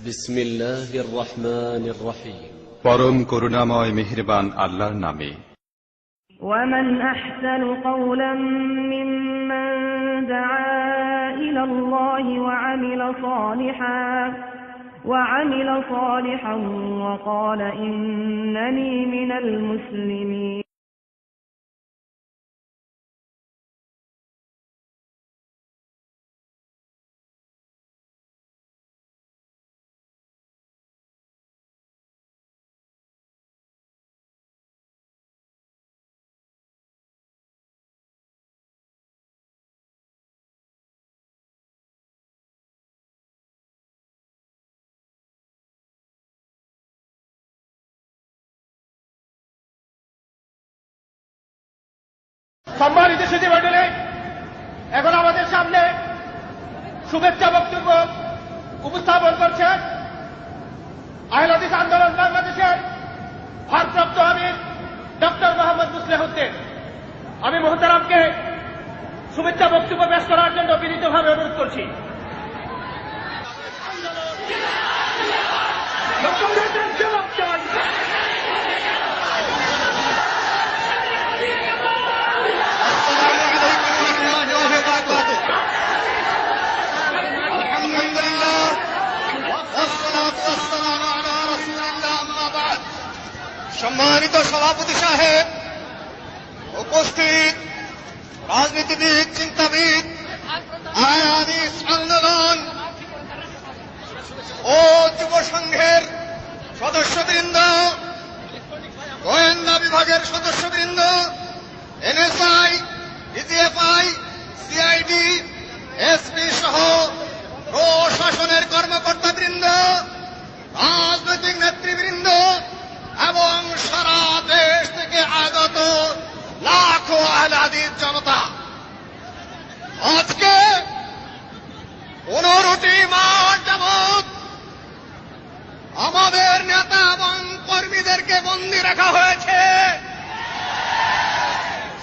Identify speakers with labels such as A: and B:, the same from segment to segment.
A: বিসমিল্লাহির রহমানির রহিম।
B: পরম করুণাময় মেহেরবান আল্লাহর নামে।
C: ومن أحسن قولا ممن دعا إلى الله وعمل صالحا وقال إنني من المسلمين।
D: সম্মানিত সুধীমণ্ডলী, এখন আমাদের সামনে শুভেচ্ছা বক্তব্য উপস্থাপন করছেন আহলে হাদিস আন্দোলন বাংলাদেশের ভারপ্রাপ্ত আমির ডক্টর মোহাম্মদ মুসলিহুদ্দিন। আমি মুহতারামকে শুভেচ্ছা বক্তব্য পেশ করার জন্য বিনীতভাবে অনুরোধ করছি।
E: সম্মানিত সভাপতি সাহেব, উপস্থিত রাজনীতিবিদ, চিন্তাবিদ, আহলে হাদিস আন্দোলন ও যুব সংঘের সদস্যবৃন্দ, গোয়েন্দা বিভাগের সদস্যবৃন্দ, এনএসআই, ডিজিএফআই, সিআইডি, এসপি সহ প্রশাসনের কর্মকর্তাবৃন্দ, রাজনৈতিক নেতৃবৃন্দ এবং সারা দেশ থেকে আগত লাখো আহলে হাদিস জনতা, আজকে 15টি মাস যাবৎ আমাদের নেতা এবং কর্মীদেরকে বন্দী রাখা হয়েছে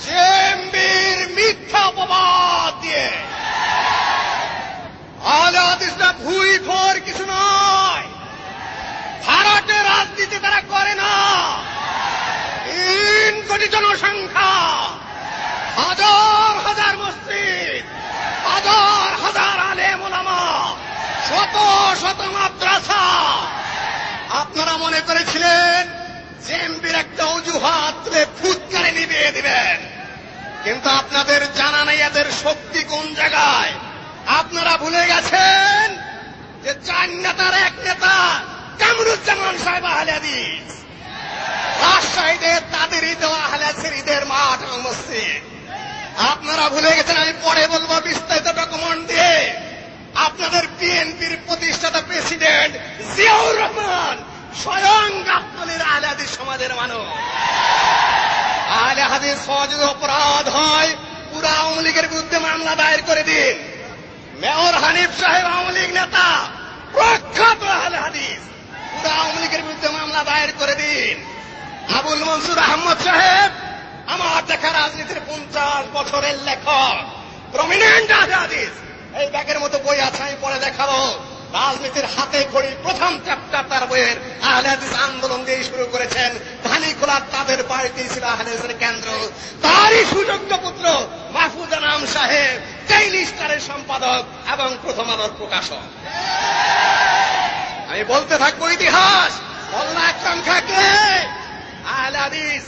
E: জেএমবির মিথ্যা অপবাদ দিয়ে। আহলে হাদিসরা ভুই ফোর কিছু নয়, ভারতের রাজনীতি তারা করে না। 3 কোটি জনসংখ্যা, হাজার হাজার মসজিদ, হাজার হাজার আলেম ওলামা, শত শত মাদ্রাসা। আপনারা মনে করেছিলেন জেএমবির একটা অজুহাত তুলে ফুৎকারে নিভিয়ে দিবেন, কিন্তু আপনাদের জানা নেই এদের শক্তি কোন জায়গায়। আপনারা ভুলে গেছেন যে 4 নেতার এক নেতা কামরুজ্জামান সাহেব আহলে হাদিস, রাজশাহীতে তাদেরই দেওয়া আহলে হাদিসের ঈদের মাঠ এবং মসজিদ। আপনারা ভুলে গেছেন, আমি পরে বলবো বিস্তারিত ডকুমেন্ট দিয়ে। আপনাদের বিএনপির প্রতিষ্ঠাতা প্রেসিডেন্ট জিয়াউর রহমান স্বয়ং গাবতলীর আহলে হাদিস সমাজের মানুষ। আহলে হাদিস সমাজে অপরাধ হয়, পুরো আওয়ামী লীগের বিরুদ্ধে মামলা দায়ের করে দিন। মেয়র হানিফ সাহেব আওয়ামী লীগ নেতা, প্রখ্যাত আহলে হাদিস, পুরো আওয়ামী লীগের বিরুদ্ধে মামলা দায়ের করে দিন। আবুল মনসুর আহমদ সাহেব আমার দেখা রাজনীতির 50 বছরের লেখক, প্রমিনেন্ট আহলে হাদিস। এই ব্যাগের মতো বই আছে, আমি পরে দেখাবো। রাজনীতির হাতে খড়ি প্রথম চ্যাপ্টার তার বইয়ের আহলে হাদিস আন্দোলন দিয়ে শুরু করেছেন। ধানীখোলার তাদের বাড়িতেই ছিল আহলে হাদিসের কেন্দ্র। তারই সুযোগ্য পুত্র মাহফুজ আনাম সাহেব ডেইলি স্টারের সম্পাদক এবং প্রথম আলোর প্রকাশক। আমি বলতে থাকবো ইতিহাস। মোল্লা আকরাম খাকে আহলে হাদিস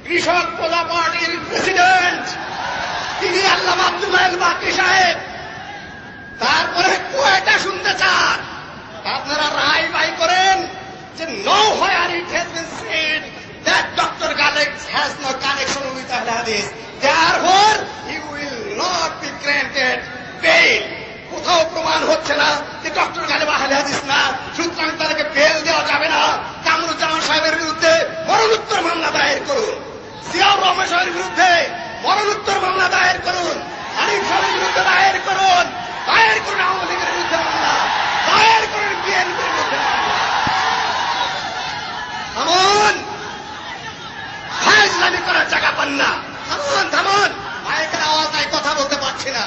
E: কৃষক প্রজা পার্টির প্রেসিডেন্ট, তিনি আল্লামা আব্দুল্লাহ আল বাকরি সাহেব। তারপরে কোয়েটা শুনতে চান, আপনারা রায় বাই করেন যে nowhere it has been said that Dr. Galek has no connection with Ahle Hadith, therefore he will not be granted bail। কোথাও প্রমাণ হচ্ছে না যে ডক্টর গালেব আহলে হাদিস না, সুতরাং তাদেরকে বেল দেওয়া যাবে না। কামরুজ্জামান সাহেবের বিরুদ্ধে মরণোত্তর মামলা দায়ের করুন, জিয়াউর রহমান সাহেবের বিরুদ্ধে মরণোত্তর মামলা দায়ের করুন, হানিফ সাহেবের বিরুদ্ধে দায়ের করুন, আওয়ামী লীগের বিরুদ্ধে মামলা দায়ের করুন, বিএনপির বিরুদ্ধে মামলা। থামুন, ফায়জলামি করার জায়গা পান না। থামুন থামুন, মাইকের আওয়াজ নাই, কথা বলতে পারছি না।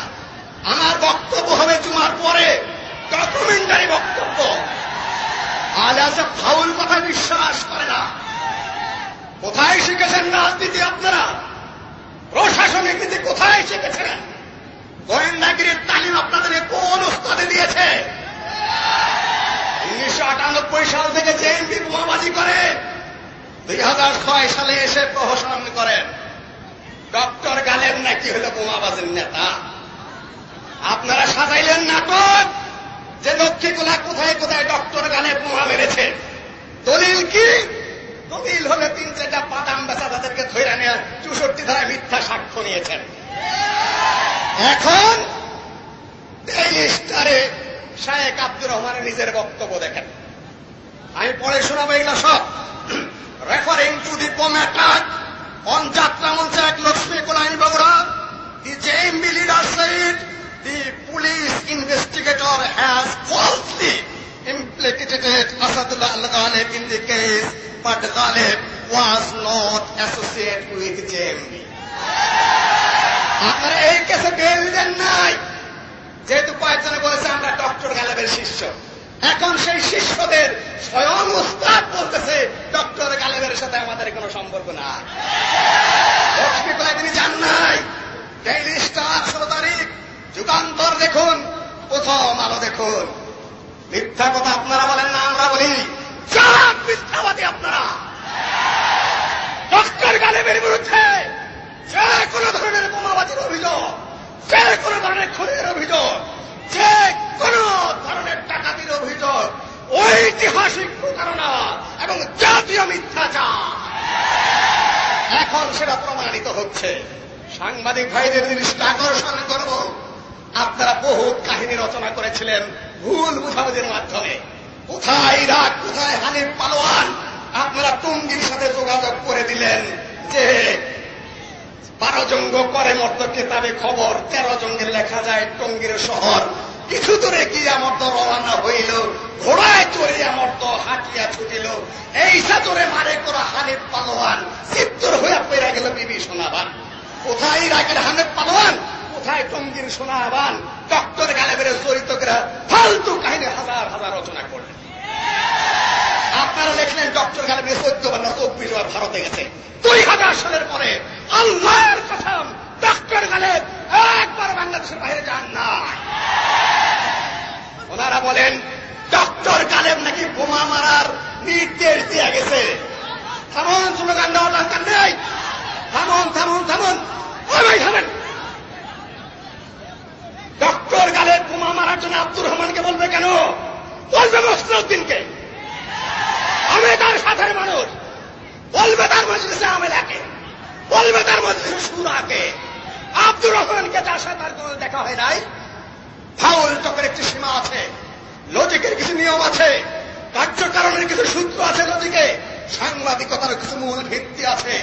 E: আমার বক্তব্য হবে জুমার পরে, ডকুমেন্টারি বক্তব্য। আজ আছে ফাউল কথা বিশ্বাস করে না। কোথায় শিখেছেন রাজনীতি আপনারা? প্রশাসনিক নীতি কোথায় শিখেছেন? গোয়েন্দাগিরির তালিম আপনাদের কোন উস্তাদে দিয়েছে? 1998 সাল থেকে জেএমবি বোমাবাজি করে 2006 সালে এসে প্রহসন করেন ডক্টর গালেব নাকি হলো বোমাবাজির নেতা। আপনারা সাজাইলেন নাটক যে লক্ষ্মীগুলা কোথায় কোথায় ডক্টর গালেব বোমা মেরেছে। দলিল কি? দলিল হলে 3-4টা বাদাম বেচা তাদেরকে ধরে নিয়ে 64 ধারায় মিথ্যা সাক্ষ্য নিয়েছেন। এখন ডেইলি স্টারে শায়েখ আব্দুর রহমানের নিজের বক্তব্য দেখেন। আমি পড়ে শোনাবো এগুলো সব। Referring to the bomb attack on Jatra Monsha at Lakshmi Kola in Bogora, the JMB leader said the police investigator has falsely implicated Asadullah al-Ghalib in the case, but Ghalib was not associated with JMB. আপনারা এই কেসে bell দেন নাই, যেহেতু কয়েকজনে বলেছে আমরা doctor গালেবের শিষ্য। এখন সেই শিষ্যদের স্বয়ং উস্তাদ বলতেছে ডক্টর গালেবের সাথে আমাদের কোনো সম্পর্ক নাই। লক্ষ্মীপুরায় তিনি যান নাই। ডেইলি স্টার 16 তারিখ, যুগান্তর দেখুন, প্রথম আলো দেখুন। মিথ্যা কথা আপনারা বলেন না, আমরা বলি। সব মিথ্যাবাদী আপনারা। ডক্টর গালেবের বিরুদ্ধে যে কোনো ধরনের বোমাবাজির অভিযোগ, যে কোনো ধরনের খুনের অভিযোগ, যে কোনো ধরনের ডাকাতির অভিযোগ ঐতিহাসিক প্রতারণা এবং জাতীয় মিথ্যাচার। এখন সেটা প্রমাণিত হচ্ছে। সাংবাদিক ভাইদের দৃষ্টি আকর্ষণ করব, আপনারা বহু কাহিনী রচনা করেছিলেন ভুল বুঝাবুঝির মাধ্যমে। কোথায় ইরাক, কোথায় হানিফ পালোয়ান, আপনারা টঙ্গীর সাথে যোগাযোগ করে দিলেন যে 12 জঙ্গ করে মর্দ কেতাবে খবর, 13 জঙ্গের লেখা যায় টঙ্গীর শহর। কিছু দূরে গিয়া মর্দ রওনা হইল, ঘোড়ায় চড়িয়া মর্দ হাঁটিয়া ছুটিল। এই সাজরে মারে করা হানিফ পালোয়ান, চিত্তর হইয়া পেরা গেল বিবি সোনাবান। কোথায় ইরাকের হানিফ পালোয়ান, কোথায় টঙ্গীর সোনাবান? ডক্টর গালেবের জড়িত করে ফালতু কাহিনী হাজার হাজার রচনা করলেন। আপনারা লিখলেন ডক্টর গালেবের 14 বার না 24 বার ভারতে গেছে। 2000 সালের পরে আল্লাহর কসম ডক্টর গালেব একবার বাংলাদেশের বাইরে যান না। ওনারা বলেন ডক্টর গালেব নাকি বোমা মারার নির্দেশ দিয়ে গেছে। থামুন, স্লোগান দেওয়া দরকার নেই। থামুন থামুন থামুন, ওই ভাই থামেন। ডক্টর গালেব বোমা মারার জন্য আব্দুর রহমানকে বলবে কেন? বলবে মসলিউদ্দিনকে। আমি তার সাথে মানুষ, বলবে তার মজলিসে আমেলাকে, বলবে তার মজলিসে সুরাকে। আব্দুর রহমানকে তার সাথে আর কোনো দেখা হয় নাই। ফাউল টকের একটি সীমা আছে, লজিকের কিছু নিয়ম আছে, কার্যকারণের কিছু সূত্র আছে লজিকে, সাংবাদিকতার কিছু মূল ভিত্তি আছে।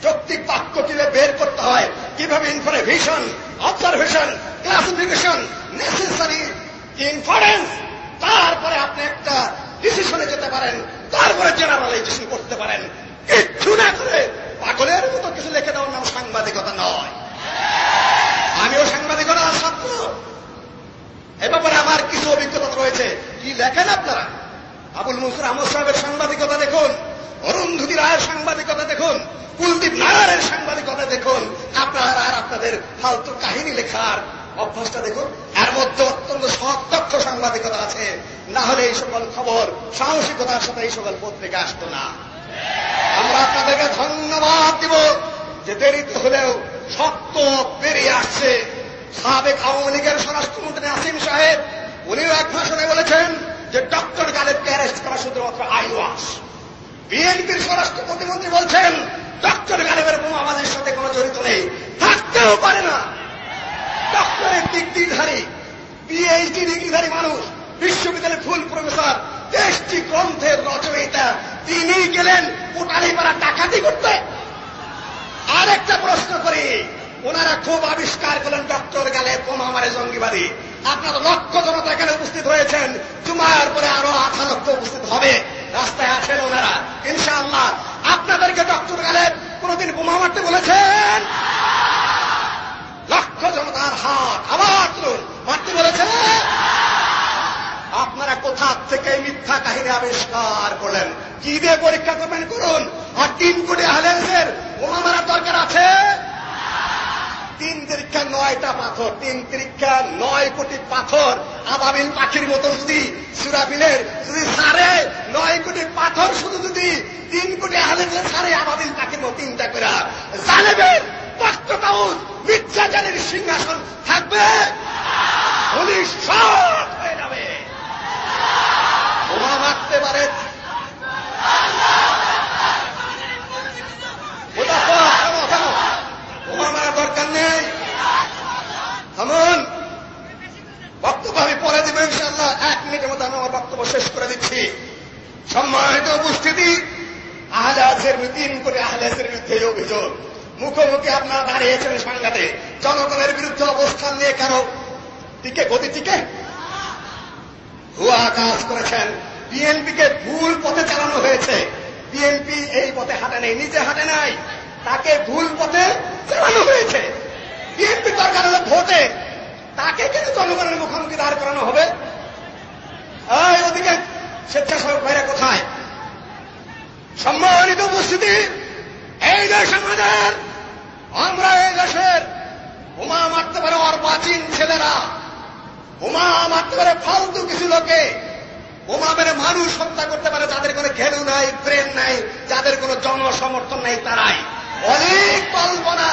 E: যৌক্তিক বাক্য কিভাবে বের করতে হয়, কিভাবে information, observation, classification, necessary inference, তারপরে আপনি একটা ডিসিশনে যেতে পারেন, তারপরে জেনারেলাইজেশন করতে পারেন। কিচ্ছু না করে পাগলের মতো কিছু লিখে দেওয়ার নাম সাংবাদিকতা নয়। আমিও সাংবাদিকতার ছাত্র, এ ব্যাপারে আমার কিছু অভিজ্ঞতা রয়েছে। কি লেখেন আপনারা? আবুল মনসুর আহমদ সাহেবের সাংবাদিকতা দেখুন, অরুন্ধতী রায়ের সাংবাদিকতা দেখুন, কুলদীপ নায়ারের সাংবাদিকতা দেখুন। আপনারা আর আপনাদের ফালতু কাহিনী লেখার অভ্যাসটা দেখুন। এর মধ্যে অত্যন্ত সদক্ষ সাংবাদিকতা আছে, না হলে এই সকল খবর সাহসিকতার সাথে এই সকল পত্রিকা আসতো না। আমরা আপনাদেরকে ধন্যবাদ দিব যে দেরিতে হলেও সত্য বেরিয়ে আসছে। সাবেক আওয়ামী লীগের স্বরাষ্ট্রমন্ত্রী আসিম সাহেব, উনিও এক ভাষণে বলেছেন যে ডক্টর গালেবকে অ্যারেস্ট করা শুধুমাত্র আইওয়াস। বিএনপির স্বরাষ্ট্র প্রতিমন্ত্রী বলছেন ডক্টর গালেবের বোমাবাজির সাথে কোনো জড়িত নেই, থাকতেও পারে না। ডক্টরের ডিগ্রিধারী, পিএইচডি ডিগ্রিধারী মানুষ, বিশ্ববিদ্যালয়ের ফুল প্রফেসর, 23টি গ্রন্থের রচয়িতা, তিনি গেলেন কোটালীপাড়া ডাকাতি করতে। আরেকটা প্রশ্ন করি, ওনারা খুব আবিষ্কার করলেন ডক্টর গালেব বোমা মারে জঙ্গিবাদী। আপনারা লক্ষ জনতা এখানে উপস্থিত হয়েছেন, জুমার পরে আরো 8 লক্ষ উপস্থিত হবে। রাস্তায় আসেন ওনারা, ইনশাআল্লাহ। আপনাদেরকে ডক্টর গালেব কোনদিন বোমা মারতে বলেছেন? লক্ষ জনতার হাত আবার তুলুন, মারতে বলেছেন? আপনারা কোথা থেকে মিথ্যা কাহিনী আবিষ্কার করলেন? কি দিয়ে পরীক্ষা করবেন করুন। আর 3 কোটি আহলে হাদিসের বোমা মারার দরকার আছে? 3 তিরিক্ষা 9টা পাথর, 3 তিরিক্ষা 9 কোটি পাথর আবাবিল পাখির মতো যদি সুরাবিলের যদি সারে 9 কোটি পাথর শুধু যদি 3 কোটি আহলে হাদিসের সারে আবাবিল পাখির মতো 3টা করে জালেমের তখ্ততাউস মিথ্যাচারের সিংহাসন থাকবে? পুলিশ শট হয়ে যাবে। বোমা মারতে পারে, বোমা মারার দরকার নেই। থামুন, বক্তব্য আমি পরে দেব ইনশাআল্লাহ। 1 মিনিটের মধ্যে আমি আমার বক্তব্য শেষ করে দিচ্ছি। সম্মানিত উপস্থিতি, আহলে হাদিসের 3 কোটি আহলে হাদিসের বিরুদ্ধে অভিযোগ, মুখোমুখি আপনারা দাঁড়িয়েছেন সাংঘাতে জনগণের বিরুদ্ধে অবস্থান নিয়ে কেন টিকে গতি টিকে ভুয়া কাজ করেছেন। বিএনপিকে ভুল পথে চালানো হয়েছে। বিএনপি এই পথে হাঁটে নেই, নিজে হাঁটে নাই, তাকে ভুল পথে চালানো হয়েছে। বিএনপি দরকার হলে ভোটে, তাকে কেন জনগণের মুখোমুখি দাঁড় করানো হবে? ওদিকে স্বেচ্ছাসেবক ভাইরা কোথায়? সম্মানিত উপস্থিতি, এই দেশ আমাদের, আমরা এই দেশের বোমা মারতে পারে অর্বাচীন ছেলেরা, বোমা মারতে পারে ফালতু কিছু লোকে, বোমা মেরে মানুষ হত্যা করতে পারে যাদের কোনো ঘেলু নাই, ব্রেন নাই, যাদের কোনো জনসমর্থন নাই, তারাই। অনেক কল্পনা।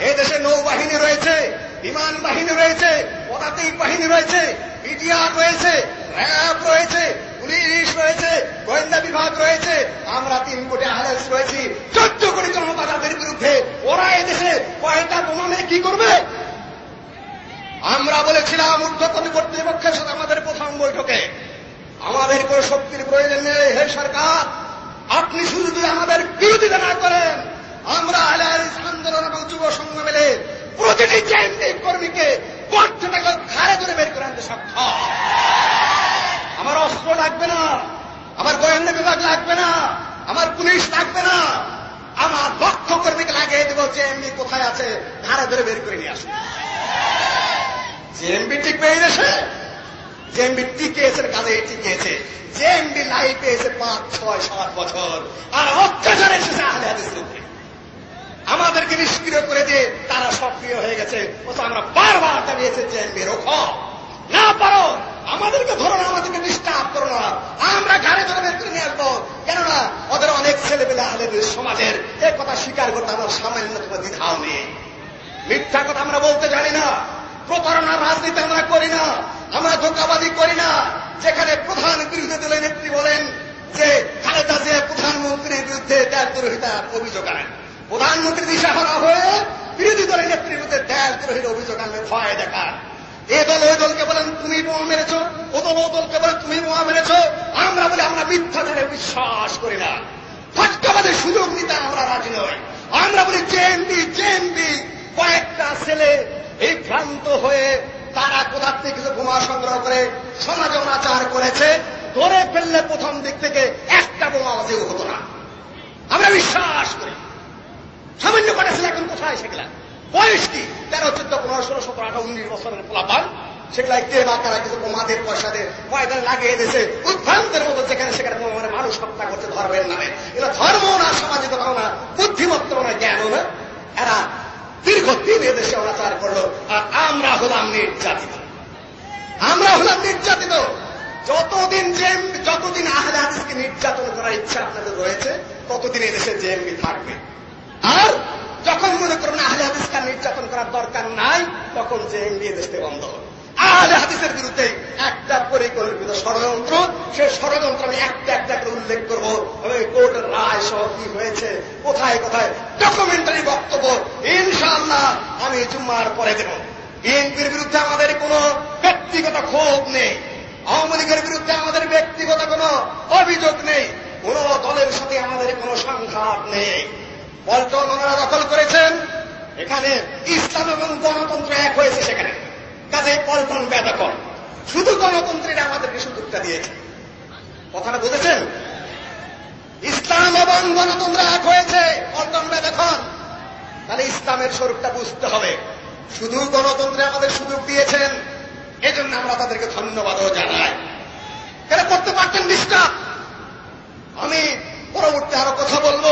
E: এই দেশে নৌবাহিনী রয়েছে, বিমান বাহিনী রয়েছে, পদাতিক বাহিনী রয়েছে, বিডিআর রয়েছে, র্যাব রয়েছে, পুলিশ রয়েছে, গোয়েন্দা বিভাগ রয়েছে। আমরা 3 কোটি আহলে হাদিস রয়েছি, 14 কোটি জনতা যাদের বিরুদ্ধে। ওরা এদেশে কয়টা বোমা মেরে কি করবে? আমরা বলেছিলাম ঊর্ধ্বতন কর্তৃপক্ষের সাথে আমাদের প্রথম বৈঠকে, আমাদের কোন শক্তির প্রয়োজন নেই। হে সরকার, আপনি শুধু যদি আমাদের বিরোধিতা না করেন, আমরা আহলে হাদিস আন্দোলন এবং যুব সংঘ মিলে প্রতিটি জেএমবি কর্মীকে গর্ত থেকে ঘাড়ে ধরে বের করে আনতে সক্ষম। আমার অস্ত্র লাগবে না, আমার গোয়েন্দা বিভাগ লাগবে না, আমার পুলিশ লাগবে না, আমার লক্ষ কর্মীকে লাগিয়ে দেব। জেএমবি কোথায় আছে ঘাড়ে ধরে বের করে নিয়ে আসবে। জেএমবি টিকবে এই দেশে? জেএমবি টিকেছে, কাজে টিকেছে। জেএমবি লাইফ পেয়েছে 5, 6, 7 বছর, আর অত্যাচার এসেছে আহলে হাদিসের উপরে। আমাদেরকে নিষ্ক্রিয় করে দিয়ে তারা সক্রিয় হয়ে গেছে। আমরা বারবার দাঁড়িয়েছে জেএমবি রোখো, না পারো আমাদেরকে ধরো না, আমাদেরকে ডিস্টার্ব করো না, আমরা ঘাড়ে ধরে বের করে নিয়ে আসবো। কেননা ওদের অনেক ছেলেপেলে আহলে হাদিস সমাজের এই কথা স্বীকার করতে আমার সামান্য দ্বিধাও নেই। মিথ্যা কথা আমরা বলতে জানি না, প্রতারণার রাজনীতি আমরা করি না, আমরা ধোঁকাবাজি করি না। যেখানে প্রধান বিরোধী দলের নেত্রী বলেন যে খালেদা জিয়া প্রধানমন্ত্রীর বিরুদ্ধে দেশদ্রোহিতার অভিযোগ আনেন, প্রধানমন্ত্রী দিশাহারা হয়ে বিরোধী দলের নেত্রীর বিরুদ্ধে দেশদ্রোহীর অভিযোগ আনলে ভয় দেখান। এ দল ওই দলকে বলেন তুমি বোমা মেরেছ, ও দল ও দলকে বলেন তুমি বোমা মেরেছ। আমরা বলি আমরা মিথ্যাচারে বিশ্বাস করি না, ফাটকাবাদের সুযোগ নিতে আমরা রাজি নই। আমরা বলি জেএমবি কয়েকটা ছেলে এই ভ্রান্ত হয়ে তারা কোথা থেকে কিছু বোমা সংগ্রহ করে সমাজে অনাচার করেছে, ধরে ফেললে প্রথম দিক থেকে একটা বোমা বাজেও হতো না। আমরা বিশ্বাস করি। সামান্য কটা ছেলে এখন কোথায়? সেগুলা বয়স কি 13, 14, 15, 16, 17, 18, 19 বছরের পোলাপান, সেগুলা কে বা কারা কিছু বোমাদের পয়সা দিয়ে ময়দানে লাগিয়ে দিয়েছে উদ্ভ্রান্তের মতো, যেখানে সেখানে মানুষ হত্যা করছে ধর্মের নামে। এরা ধর্ম না, সামাজিক না, বুদ্ধিমত্ত না, জ্ঞানও না। এরা দীর্ঘদিন এদেশে অনাচার করলো, আর আমরা হলাম নির্যাতিত। আমরা হলাম নির্যাতিত। যতদিন আহলে হাদিসকে নির্যাতন করার ইচ্ছা আপনাদের রয়েছে, ততদিন এদেশে জেএমবি থাকবে। আর যখন মনে করুন আহলে হাদিসকে নির্যাতন করার দরকার নাই, তখন জেএমবি এদেশ থেকে বন্ধ হবে। আহলে হাদিসের বিরুদ্ধে একটা পরিকল্পিত ষড়যন্ত্র, সেই ষড়যন্ত্র আমি একটা করে উল্লেখ করবো। কোর্টের রায় সহ কি হয়েছে, কোথায় কোথায় ডকুমেন্টারি বক্তব্য ইনশাআল্লাহ আমি জুম্মার পরে দেব। বিএনপির বিরুদ্ধে আমাদের কোনো ব্যক্তিগত ক্ষোভ নেই, আওয়ামী লীগের বিরুদ্ধে আমাদের ব্যক্তিগত কোনো অভিযোগ নেই, কোন দলের সাথে আমাদের কোনো সংঘাত নেই। পল্টন ওনারা দখল করেছেন, এখানে ইসলাম এবং গণতন্ত্র এক হয়েছে, সেখানে কাজে পল্টন বেদখল। শুধু গণতন্ত্রের আমাদেরকে সুযোগটা দিয়েছে। কথাটা বুঝেছেন? ইসলাম এবং গণতন্ত্র এক হয়েছে, পল্টন বেদখল। তাহলে ইসলামের স্বরূপটা বুঝতে হবে। শুধু গণতন্ত্রে আমাদের সুযোগ দিয়েছেন, এজন্য আমরা তাদেরকে ধন্যবাদও জানাই। কেন করতে পারতেন ডিস্টার্ব? আমি পরবর্তী আরো কথা বলবো।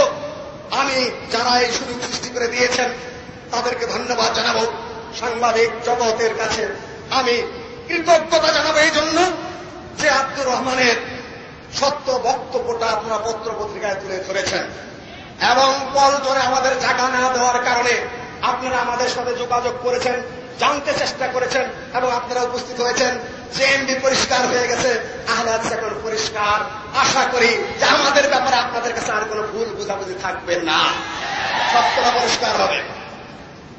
E: আমি যারা এই সুযোগ সৃষ্টি করে দিয়েছেন তাদেরকে ধন্যবাদ জানাবো। সাংবাদিক জগতের কাছে আমি কৃতজ্ঞতা জানাবো এই জন্য যে আব্দুর রহমানের সত্য বক্তব্যটা আপনারা পত্র পত্রিকায় তুলে ধরেছেন এবং পলটনে আমাদের জায়গা না দেওয়ার কারণে আপনারা আমাদের সাথে যোগাযোগ করেছেন, জানতে চেষ্টা করেছেন এবং আপনারা উপস্থিত হয়েছেন। জেএমবি পরিষ্কার হয়ে গেছে, আহলে হাদিস এখন পরিষ্কার। আশা করি যে আমাদের ব্যাপারে আপনাদের কাছে আর কোনো ভুল বুঝাবুঝি থাকবে না, সত্যটা পরিষ্কার হবে।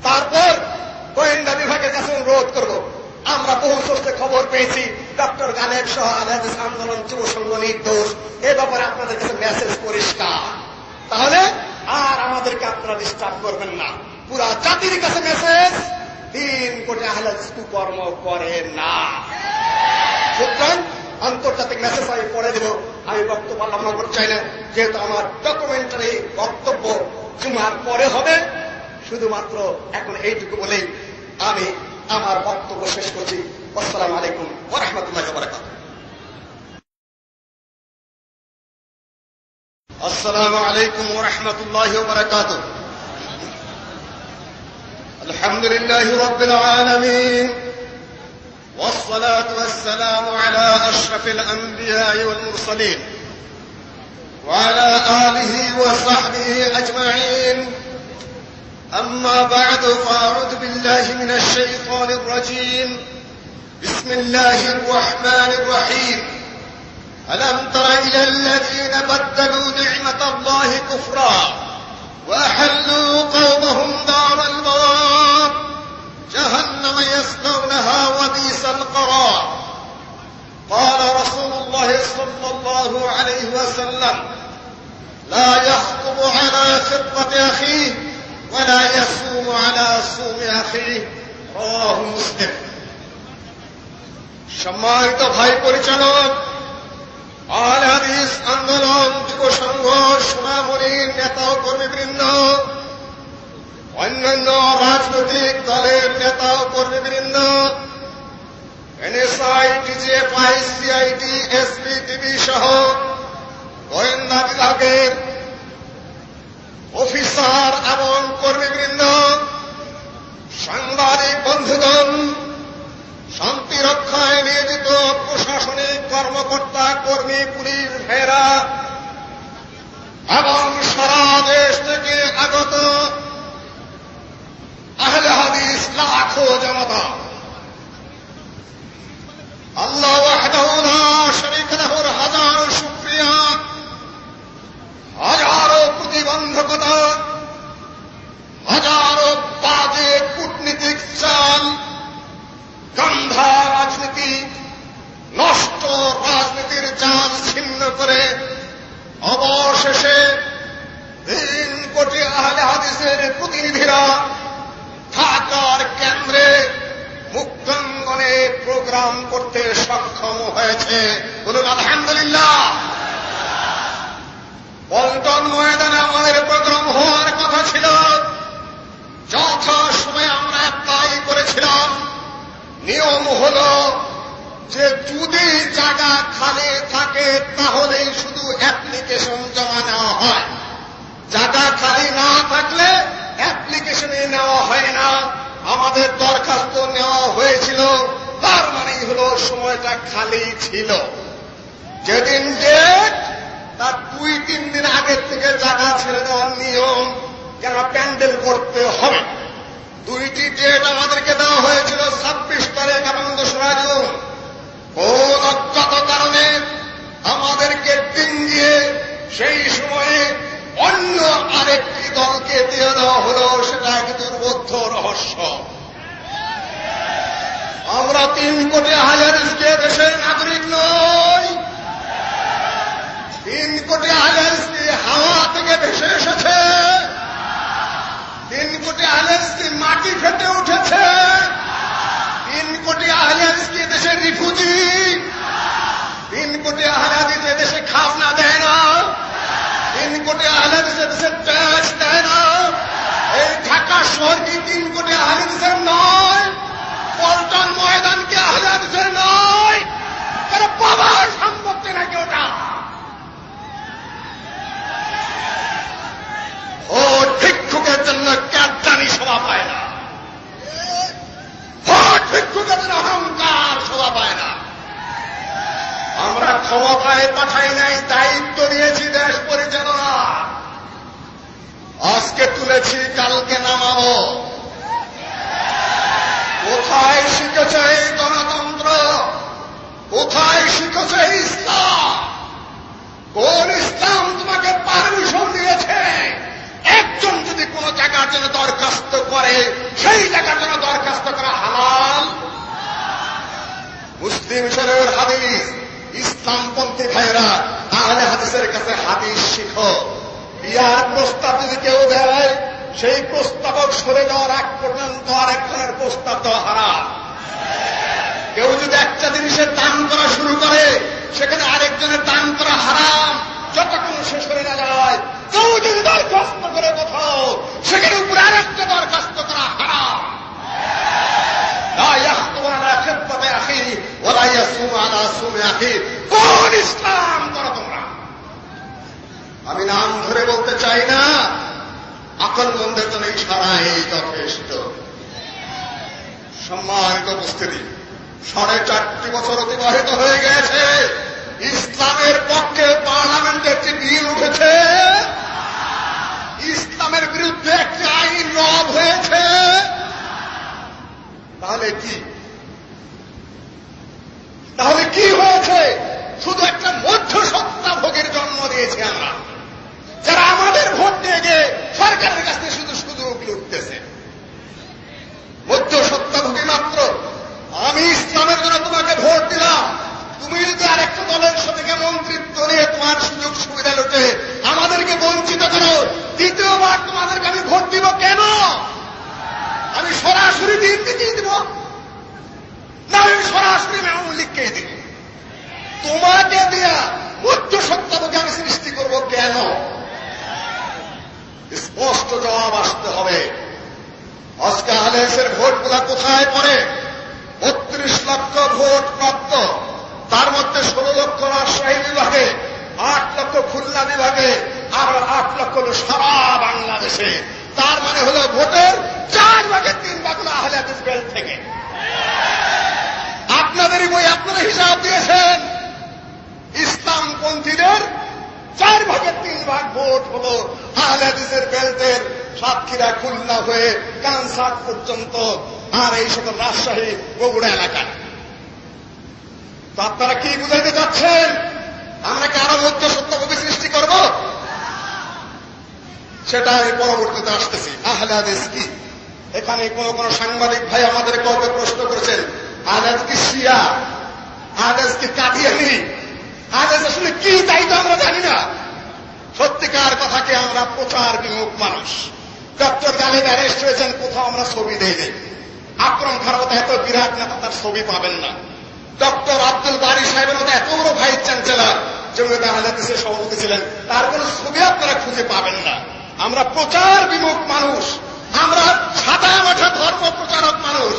E: তারপর গোয়েন্দা বিভাগের কাছে অনুরোধ করব, আমরা বহু সোর্সে খবর পেয়েছি ডক্টর গালেব সহ আহলে হাদিস আন্দোলন যুব সংঘ নির্দোষ। এ ব্যাপারে আপনাদের কাছে মেসেজ পরিষ্কার। তাহলে আর আমাদেরকে আপনারা ডিস্টার্ব করবেন না। পুরা জাতির কাছে মেসেজ, 3 কোটি আহলে হাদিস কুকর্ম করে না। সুতরাং আন্তর্জাতিক মেসেজ আমি পড়ে দেব। আমি বক্তব্য লম্বা করতে চাই না, যেহেতু আমার ডকুমেন্টারি বক্তব্য জুমার পরে হবে। শুধুমাত্র এখন এইটুকু বলেই আমি আমার বক্তব্য শেষ করছি। আসসালামু আলাইকুম ওয়া রাহমাতুল্লাহি ওয়া বারাকাতুহু। আসসালামু আলাইকুম ওয়া রাহমাতুল্লাহি ওয়া বারাকাতুহু। আলহামদুলিল্লাহি রাব্বিল আলামিন والصلاة والسلام على أشرف الأنبياء والمرسلين وعلى آله وصحبه أجمعين. أما بعد فأعوذ بالله من الشيطان الرجيم. بسم الله الرحمن الرحيم. ألم تر إلى الذين بدلوا نعمة الله كفرا وأحلوا قومهم دار البوار جهنم يصلونها وبئس القرار. قال رسول الله صلى الله عليه وسلم لا يخطب على خطبة أخيه ولا يصوم على صوم أخيه. رواه مسلم. সম্মানিত ভাই পরিচালক, আহলে হাদিস আন্দোলন যুব সংঘ সোনামণির নেতা ও কর্মীবৃন্দ, অন্যান্য রাজনৈতিক দলের নেতা ও কর্মীবৃন্দ, এনএসআই, ডিজিএফআই, সিআইডি, এসপিটিভি সহ গোয়েন্দা বিভাগের অফিসার এবং কর্মীবৃন্দ, সাংবাদিক বন্ধুগণ, শান্তি রক্ষায় নিয়োজিত প্রশাসনিক কর্মকর্তা, কর্মী, পুলিশ ভাইয়েরা এবং সারা দেশ থেকে আগত আহলে হাদিস লাখো জনতা, আল্লাহ ওয়াহদাহু লা শারীকা লাহুর হাজারো শুকরিয়া, হাজারো প্রতিবন্ধকতা, হাজারো বাজে কূটনীতিক চাল, গান্ধা রাজনীতি, নষ্ট রাজনীতির জাল ছিন্ন করে অবশেষে 3 কোটি আহলে হাদিসের প্রতিনিধিরা ঢাকার কেন্দ্রে মুক্তাঙ্গনে প্রোগ্রাম করতে সক্ষম হয়েছে। বলুন আলহামদুলিল্লাহ। পল্টন ময়দানে আমাদের প্রোগ্রাম হওয়ার কথা ছিল, যথাসময়ে আমরা অ্যাপ্লাই করেছিলাম। নিয়ম হল যে যদি জায়গা খালি থাকে তাহলেই শুধু অ্যাপ্লিকেশন জমা নেওয়া হয়, জায়গা খালি না থাকলে অ্যাপ্লিকেশনে নেওয়া হয় না। আমাদের দরখাস্ত নেওয়া হয়েছিল, তার মানেই হল সময়টা খালি ছিল। যেদিন ডেট তার 2-3 দিন আগের থেকে জায়গা ছেড়ে দেওয়ার নিয়ম, কেন প্যান্ডেল করতে হবে। 2টি ডেট আমাদেরকে দেওয়া হয়েছিল, 26 তারিখ এবং 2রা জুন। কোন অজ্ঞাত কারণে আমাদেরকে ডিঙিয়ে সেই সময়ে অন্য আরেকটি দলকে দিয়ে দেওয়া হল, সেটা এক দুর্বোধ্য রহস্য। আমরা 3 কোটি আহলে হাদিসকে দেশের নাগরিক নই। 3 কোটি আহলে হাদিস হাওয়া থেকে ভেসে এসেছে। 3 কোটি আহলে হাদিস মাটি ফেটে উঠেছে। 3 কোটি আহলে হাদিস দেশের রিফিউজি। 3 কোটি আহলে হাদিস দেশে খাজনা দেয় না। 3 কোটি আহলে হাদিস দেশের ট্যাক্স দেয় না। এই ঢাকা শহর কি 3 কোটি আহলে হাদিসের নয়? পল্টন ময়দান কি আহলে হাদিসের নয়? বাবার সম্পদ ক্ষমতায় পাঠাই নাই, দায়িত্ব দিয়েছি দেশ পরিচালনা। আজকে তুলেছি, কালকে নামাবো। কোথায় শিখেছে এই গণতন্ত্র? কোথায় শিখেছে ইসলাম? কোন ইসলাম তোমাকে পারমিশন দিয়েছে একজন যদি কোন জায়গার জন্য দরখাস্ত করে সেই জায়গার জন্য দরখাস্ত করা হালাল? মুসলিম শরীয়তের হাদিস, ইসলামপন্থী ভাইরা আহলে হাদিসের কাছে হাদিস শিখো। বিয়ার প্রস্তাব যদি কেউ দেয়, সেই প্রস্তাবক সরে যাওয়ার আগ পর্যন্ত আরেকজনের প্রস্তাব দেওয়া হারাম। কেউ যদি একটা জিনিসের দান করা শুরু করে, সেখানে আরেকজনের দান করা হারাম যতক্ষণ সে সরে না যায়। কেউ যদি দরখাস্ত করে কোথাও, সেখানে উপরে আরেকটা দরখাস্ত করা হারাম। কোন ইসলাম করো তোমরা? আমি নাম ধরে বলতে চাই না, আকলমন্দের জন্য ইশারায় যথেষ্ট। সম্মানিত উপস্থিতি, 4.5 বছর অতিবাহিত হয়ে গেছে। ইসলামের পক্ষে পার্লামেন্টে একটি বিল উঠেছে, ইসলামের বিরুদ্ধে একটি আইন রদ হয়েছে। তাহলে কি হয়েছে? শুধু একটা মধ্যস্বত্বাভোগের জন্ম দিয়েছি আমরা, যারা আমাদের ভোট দিয়ে গিয়ে সরকারের কাছে শুধু শুধু লুটতেছে। মধ্যস্বত্বাভোগী মাত্র। আমি ইসলামের জন্য তোমাকে ভোট দিলাম, তুমি যদি আরেকটা দলের সাথে মন্ত্রিত্ব নিয়ে তোমার সুযোগ সুবিধা লুটে আমাদেরকে বঞ্চিত করো, দ্বিতীয়বার তোমাদেরকে আমি ভোট দিব কেন? আমি সরাসরি বিএনপিকেই দিব না, আমি সরাসরি আওয়ামী লীগকে দিব? তোমাকে দিয়া মধ্যস্বত্বাভোগী আমি সৃষ্টি করব কেন? স্পষ্ট জবাব আসতে হবে। আজকে আহলেসের ভোটগুলা কোথায় পড়ে? 32 লক্ষ ভোট প্রাপ্ত, তার মধ্যে 16 লক্ষ রাজশাহী বিভাগে, 8 লক্ষ খুলনা বিভাগে, আর 8 লক্ষ হল সারা বাংলাদেশে। তার মানে হলো ভোটের 4 ভাগের 3 ভাগ হলো আহলে হাদিস বেল্ট থেকে। আপনাদেরই বই আপনারা হিসাব দিয়েছেন, ইসলামপন্থীদের 4 ভাগের 3 ভাগ ভোট হলো আহলে হাদিসের বেল্টের, সাতক্ষীরা খুলনা হয়ে কানসার পর্যন্ত, আর এই সকল রাজশাহী বগুড়া এলাকায়। তো আপনারা কি বুঝাইতে চাচ্ছেন? আমরা কি আরো মধ্যস্বত্বাভোগী সৃষ্টি করব? সেটা আমি পরবর্তীতে আসতেছি। আহলে হাদিস কি? এখানে কোন সাংবাদিক ভাই আমাদের কাউকে প্রশ্ন করেছেন, আহলে হাদিস কি শিয়া? আহলে হাদিস কি কাদিয়ানী? আহলে হাদিস আসলে কি তাই তো আমরা জানি না। সত্যিকার কথাকে আমরা প্রচার বিমুখ মানুষ। ডক্টর গালিব অ্যারেস্ট হয়েছেন, কোথাও আমরা ছবি দেই নেই। আকরম খানের মতো এত বিরাট নেতা, তার ছবি পাবেন না। ডক্টর আব্দুল বারী সাহেবের মতো এত বড় ভাইস চ্যান্সেলর, যেগুলো আহলে হাদিসের সভাপতি ছিলেন, তার কোন ছবি আপনারা খুঁজে পাবেন না। আমরা প্রচার বিমুখ মানুষ, আমরা সাদা মাঠা ধর্ম প্রচারক মানুষ।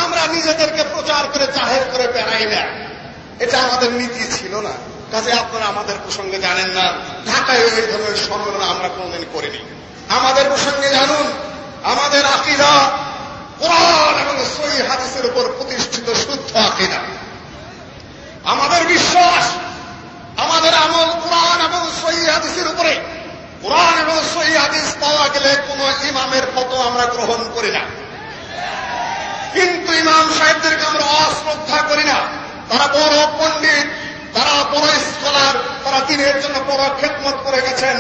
E: আমরা নিজেদেরকে প্রচার করে জাহের করে বেড়াই না, এটা আমাদের নীতি ছিল না। কাজে আপনারা আমাদের প্রসঙ্গে জানেন না। ঢাকায় এই ধরনের সম্মেলন আমরা কোনদিন করিনি। আমাদের প্রসঙ্গে জানুন, আমাদের আকীদা কোরআন এবং সহিহ হাদিসের উপর প্রতিষ্ঠিত শুদ্ধ আকীদা। আমাদের বিশ্বাস, আমাদের আমল কোরআন এবং সহিহ হাদিসের উপরে। কোরআন এবং সহিহ হাদিস পাওয়া গেলে কোন ইমামের ফতোয়া আমরা গ্রহণ করি না, কিন্তু ইমাম সাহেবদেরকে আমরা অশ্রদ্ধা করি না। তারা বড় পণ্ডিত, তারা বড় স্কলার, তারা দিনের জন্য বড় খেদমত করে গেছেন।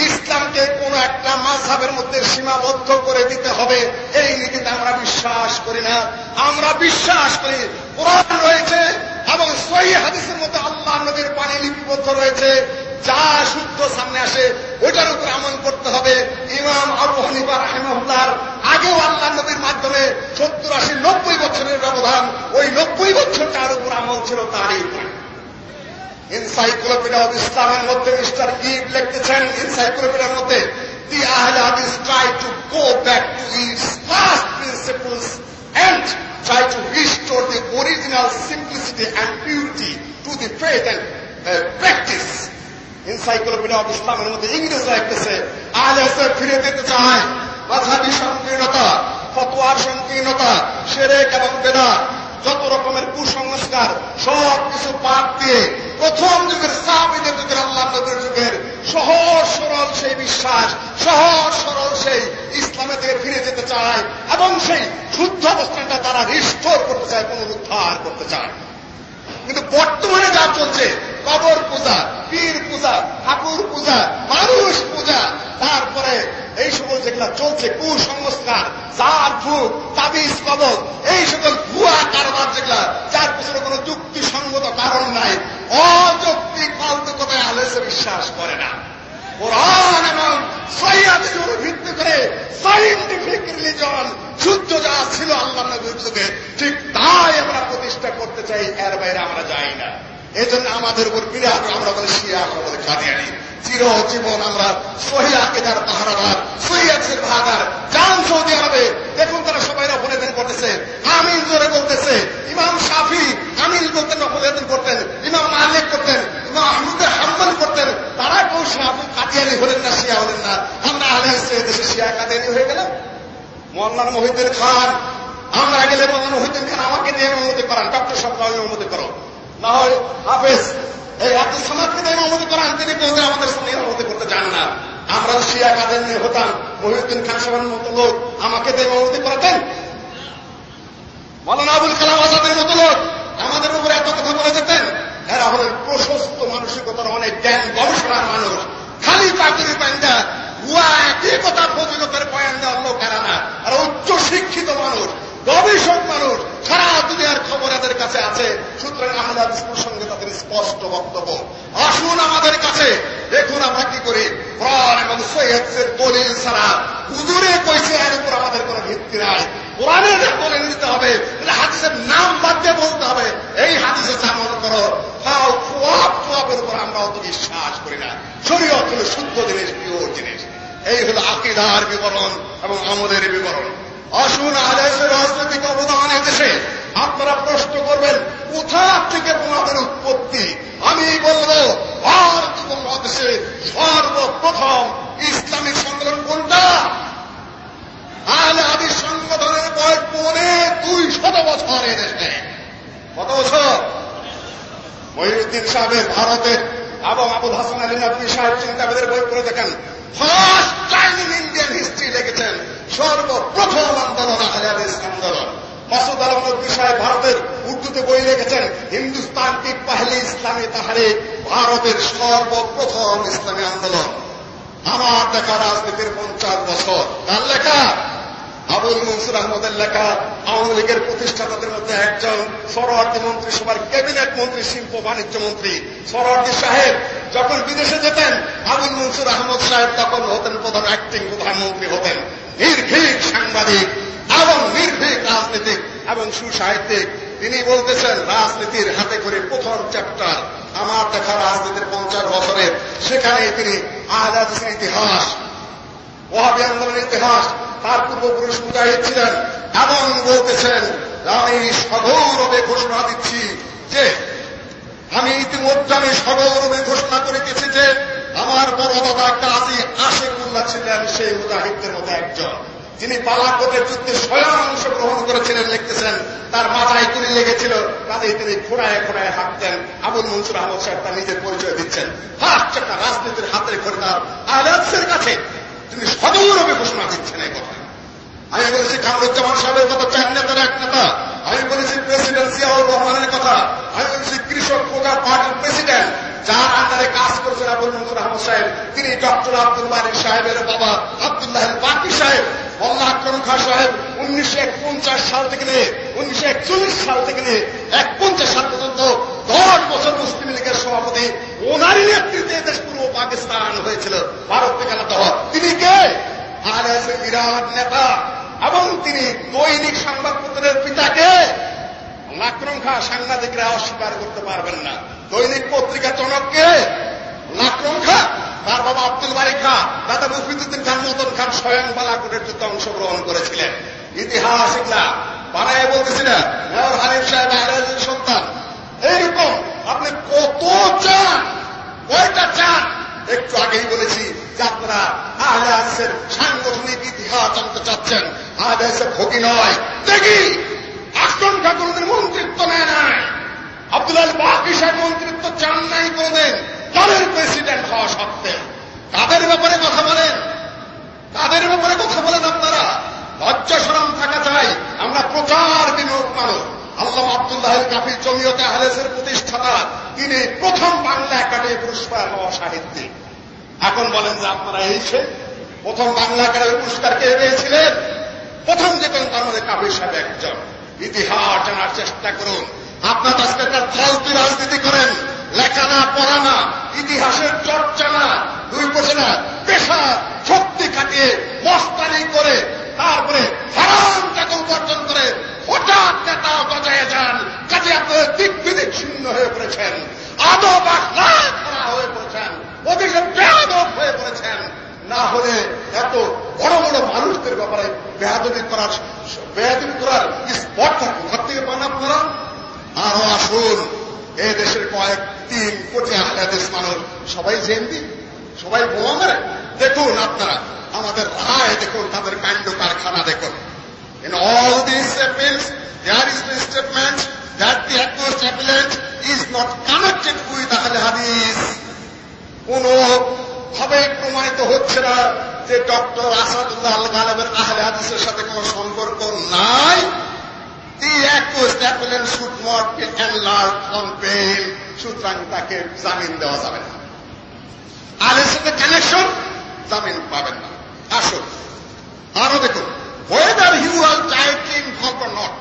E: ইসলামকে কোন একটা মাযহাবের মধ্যে সীমাবদ্ধ করে দিতে হবে এই নীতিতে আমরা বিশ্বাস করি না। আমরা বিশ্বাস করি কোরআন রয়েছে এবং সহিহ হাদিসের মধ্যে আল্লাহ নবীর বাণী লিপিবদ্ধ রয়েছে। যা শুদ্ধ সামনে আসে ওইটার উপর আমল করতে হবে। ইমাম আবু হানিফা রাহিমাহুল্লাহর আগেও আল্লাহ নবীর মাধ্যমে 70, 80, 90 বছরের ব্যবধান, ওই 90 বছর তার উপর আমল ছিল তারই উপর। এনসাইক্লোপিডিয়া অফ ইসলামের মধ্যে মিস্টার গিভ লিখতেছেন, এনসাইক্লোপিডিয়ার মধ্যে, দি আহলে হাদিস try to go back to its first principles and try to restore the original simplicity and purity to the faith and practice. Encyclopedia of ইসলামের মধ্যে ইংরেজরা লিখতেছে, আহলে হাদিস ফিরে দিতে চায় মাযহাবী সংকীর্ণতা, ফতোয়ার সংকীর্ণতা, শিরক এবং বিদআত, যত রকমের কুসংস্কার সব কিছু বাদ দিয়ে প্রথম যুগের সাহাবীদের যুগের আল্লাহ নবীর যুগের সহজ সরল সেই বিশ্বাস, সহজ সরল সেই ইসলামে থেকে ফিরে যেতে চায় এবং সেই শুদ্ধ অবস্থানটা তারা রিস্টোর করতে চায়, পুনরুদ্ধার করতে চায়। কিন্তু বর্তমানে যা চলছে, কবর পূজা, পীর পূজা, ঠাকুর পূজা, মানুষ পূজা, তারপরে এই সকল যেগুলা চলছে কুসংস্কার, জার ফুক, তাবিজ কবর, এই সকল ভুয়া কারবার যেগুলা, যার পিছনে কোনো যুক্তিসঙ্গত কারণ নাই, অযৌক্তিক ফালতু কথায় আহলে হাদিস বিশ্বাস করে না। কোরআন এবং সহিহাদিসের উপর ভিত্তি করে সায়েন্টিফিক রিলিজন শুদ্ধ যা ছিল আল্লাহ নবীর যুগে, ঠিক তাই আমরা প্রতিষ্ঠা করতে চাই, এর বাইরে আমরা যাই না। এজন্য আমাদের উপর বিরাট, আমরা বলে শিয়া, আমরা বলে কাদিয়ানী, চিরজীবন আমরা সহিহ আকীদার পাহারাদার, সহিহ হাদিসের পাহারাদার। যান সৌদি আরবে, দেখুন তারা সবাই নফল করতেছে, আমিন জোরে বলতেছে। ইমাম শাফি আমিন বলতেন, নফল করতেন, ইমাম মালিক করতেন, ইমাম আহমদ হাম্বল করতেন। তারা কেউ শাফি কাদিয়ানী হলেন না, শিয়া হলেন না। আমরা আহলে হাদিসের দেশে শিয়া কাদিয়ানী হয়ে গেলাম। মোল্লানা মহিউদ্দিন খান, আমরা গেলে মোল্লানা মহিউদ্দিন খান আমাকে দিয়ে ইমামতি করান, ডক্টর সাহেব ইমামতি করো, না হয় হাফেজ এই আব্দুল সামাদকে দিয়ে ইমামতি করান, তিনি বলতেন আমাদের সঙ্গে ইমামতি করতে যান না। আমরা শিয়া কাদিয়ানী হতাম, মহিউদ্দিন খান সাহেবের মতো লোক আমাকে দিয়ে ইমামতি করাতেন। মওলানা আবুল কালাম আজাদের মতো লোক আমাদের উপরে এত কথা বলে যেতেন। এরা হলেন প্রশস্ত মানসিকতার, অনেক জ্ঞান গবেষণার মানুষ। খালি চাকরি পাইন্দা ভুয়া একই কথা ফজিলতের বয়ান দেওয়ার লোক এরা না। আর উচ্চ শিক্ষিত মানুষ, গবেষক মানুষ, সারা দুনিয়ার খবর এদের কাছে আছে। সুতরাং আহলে হাদিস প্রসঙ্গে তাদের স্পষ্ট বক্তব্য। আসুন আমাদের কাছে, দেখুন আমরা কি করি। কোরআন এবং সহিহ হাদিসের দলিল ছাড়া হুজুরে কইছে এর উপর আমাদের কোনো ভিত্তি নাই। কোরআনে যা বলে নিতে হবে, হাদিসের নাম বাদ দিয়ে বলতে হবে এই হাদিসে আমল করো। খাও খোয়াবের উপর আমরা অত বিশ্বাস করি না। শরীয়ত হলো শুদ্ধ জিনিস, পিওর জিনিস। এই হলো আকীদার বিবরণ এবং আমলের বিবরণ। আসুন আহলে হাদিসের রাজনৈতিক অবদান এদেশে আপনারা প্রশ্ন করবেন কোথা থেকে তোমাদের উৎপত্তি। আমি বলবো ভারত উপমহাদেশে সর্বপ্রথম ইসলামিক সংগঠন কোনটা? আহলে হাদিস সংগঠনের বয়স 250 বছর এদেশে। কত বছর? মহিউদ্দিন সাহেবের ভারতের এবং আবুল হাসান আলী নদভী সাহেব চিন্তাবিদের বই পড়ে দেখেন, first time in Indian history লিখেছেন সর্বপ্রথম আন্দোলন আহলে হাদিস আন্দোলন। মাসুদ আলম নদভী সাহেব ভারতের উর্দুতে বই লিখেছেন হিন্দুস্তান কি পহলি ইসলামী তাহরিক, ভারতের সর্বপ্রথম ইসলামী আন্দোলন। আমার দেখা রাজনীতির 50 বছর। তার লেখা আবুল মনসুর আহমদের লেখা, আওয়ামী লীগের প্রতিষ্ঠাতাদের মধ্যে একজন, সরওয়ার্দী মন্ত্রিসভার ক্যাবিনেট মন্ত্রী, শিল্প বাণিজ্য মন্ত্রী। সরওয়ার্দী সাহেব যখন বিদেশে যেতেন, আবুল মনসুর আহমদ সাহেব তখন হতেন প্রধান অ্যাক্টিং প্রধানমন্ত্রী হতেন। নির্ভীক সাংবাদিক এবং নির্ভীক রাজনীতিক এবং সুসাহিত্যিক। তিনি বলতেছেন রাজনীতির হাতে করে প্রথম চ্যাপ্টার আমার দেখা রাজনীতির 50 বছরে। সেখানে তিনি আহলে হাদিসের ইতিহাস, ওয়াহাবী আন্দোলনের ইতিহাস, তার পূর্বপুরুষ মুজাহিদ ছিলেন এবং বলতেছেন আমি সগৌরবে ঘোষণা দিচ্ছি যে আমি ইতিমধ্যে সগৌরবে ঘোষণা করিতেছি যে আমার বড় দাদা কাজী আশিকুল্লাহ ছিলেন সেই মুজাহিদদের মধ্যে একজন, যিনি বালাকোটের যুদ্ধে স্বয়ং অংশগ্রহণ করেছিলেন। লিখতেছেন তার মাথায় গুলি লেগেছিল, কাজেই তিনি খোঁড়ায় খোঁড়ায় হাঁটতেন। আবুল মনসুর আহমদ সাহেব তার নিজের পরিচয় দিচ্ছেন। ফার্স্ট একটা রাজনীতির হাতের খরিদার আহলে হাদিসের কাছে তিনি সগৌরবে ঘোষণা দিচ্ছেন এই কথা। আমি বলেছি কামরুজ্জামান সাহেবের কথা 4 নেতার 1 নেতা। আমি বলেছি প্রেসিডেন্ট জিয়াউর রহমানের কথা। আমি বলেছি কৃষক প্রকার পার্টির প্রেসিডেন্ট যার আন্ডারে কাজ করেছেন আবুল মনসুর আহমদ সাহেব, তিনি ডক্টর আব্দুল বারী সাহেবের বাবা আব্দুল্লাহ বাকি সাহেব। মোল্লা আকরম খাঁ সাহেব 1949 সাল থেকে নিয়ে 1941 সাল থেকে নিয়ে 1951 সাল পর্যন্ত 10 বছর মুসলিম লীগের সভাপতি। ওনারই নেতৃত্বে দেশ পুরো পাকিস্তান হয়েছিল, ভারত থেকে আলাদা হওয়া। তিনি কে? আহলে হাদিসের বিরাট নেতা এবং তিনি দৈনিক সংবাদপত্রের পিতাকে। আকরম খাঁ সাংবাদিকরা অস্বীকার করতে পারবেন না। দৈনিক পত্রিকা জনককে আকরম খাঁ, তার বাবা আব্দুল বারী খাঁ, দাদা মুফিদুদ্দিন খান মদন খান স্বয়ং বালাকোটের যুদ্ধে অংশগ্রহণ করেছিলেন। ইতিহাস এগুলা বানায় বলতেছিলেন। মেয়র হানিফ সাহেব আহলে হাদিসের সন্তান। এইরকম আপনি কত চান, কয়টা চান? একটু আগেই বলেছি যে আপনারা আহলে হাদিসের সাংগঠনিক ইতিহাস জানতে চাচ্ছেন। আহলে হাদিসের ভোগী নয়। দেখি আকরম খাঁ কোনদিন মন্ত্রিত্ব নেয় নাই, আব্দুল্লাহ বাকি সাহেব মন্ত্রিত্ব চান নাই কোনদিন দলের প্রেসিডেন্ট হওয়া সত্ত্বেও। কাদের ব্যাপারে কথা বলেন, কাদের ব্যাপারে কথা বলেন আপনারা? লজ্জা শরম থাকা চাই। আমরা প্রচার বিমুখ মানুষ। আল্লামা আব্দুল্লাহ আল কাফি জমিয়তে আহলে হাদিসের প্রতিষ্ঠাতা, তিনি প্রথম বাংলা একাডেমি পুরস্কার হওয়া সাহিত্যিক। এখন বলেন যে আপনারা এইছে প্রথম বাংলা একাডেমি পুরস্কার কে পেয়েছিলেন? প্রথম যে কোন তার মধ্যে কাফি সাহেব একজন। ইতিহাস জানার চেষ্টা করুন। আপনার আজকে একটা ফালতু রাজনীতি করেন, লেখা না পড়া না, ইতিহাসের চর্চা না, দুই বছর না, পেশা শক্তি খাটিয়ে মস্তানি করে তারপরে হারাম টাকা উপার্জন করে হঠাৎ নেতা বজায় যান। কাজে আপনাদের দিক বিদিক শূন্য হয়ে পড়েছেন, আদব আখলাক খারাপ হয়ে পড়েছেন, অভিযোগ বেয়াদব হয়ে পড়েছেন। না হলে এত বড় বড় মানুষদের ব্যাপারে বেয়াদবি করার স্পর্ধা কোথা থেকে পান আপনারা? আরো আসুন, এই দেশের কয়েক 3 কোটি আহলে হাদিস মানুষ সবাই জেন্দি, সবাই বোমা মারে। দেখুন আপনারা আমাদের রায় দেখুন, তাদের কাণ্ড কারখানা দেখুন। In all these appeals, there is the statement that the accused appellant is not connected with Ahle Hadith. কোন ভাবে প্রমাণিত হচ্ছে না যে ডক্টর আসাদুল্লাহ আল গালেবের আহলে হাদিসের সাথে কোন সম্পর্ক নাই। The accused appellant should not be enlarged on bail. সুতরাং তাকে জামিন দেওয়া যাবে না। আহলের সাথে কানেকশন, জামিন পাবেন না। আসুন আরো দেখুন, whether he was directly involved or not,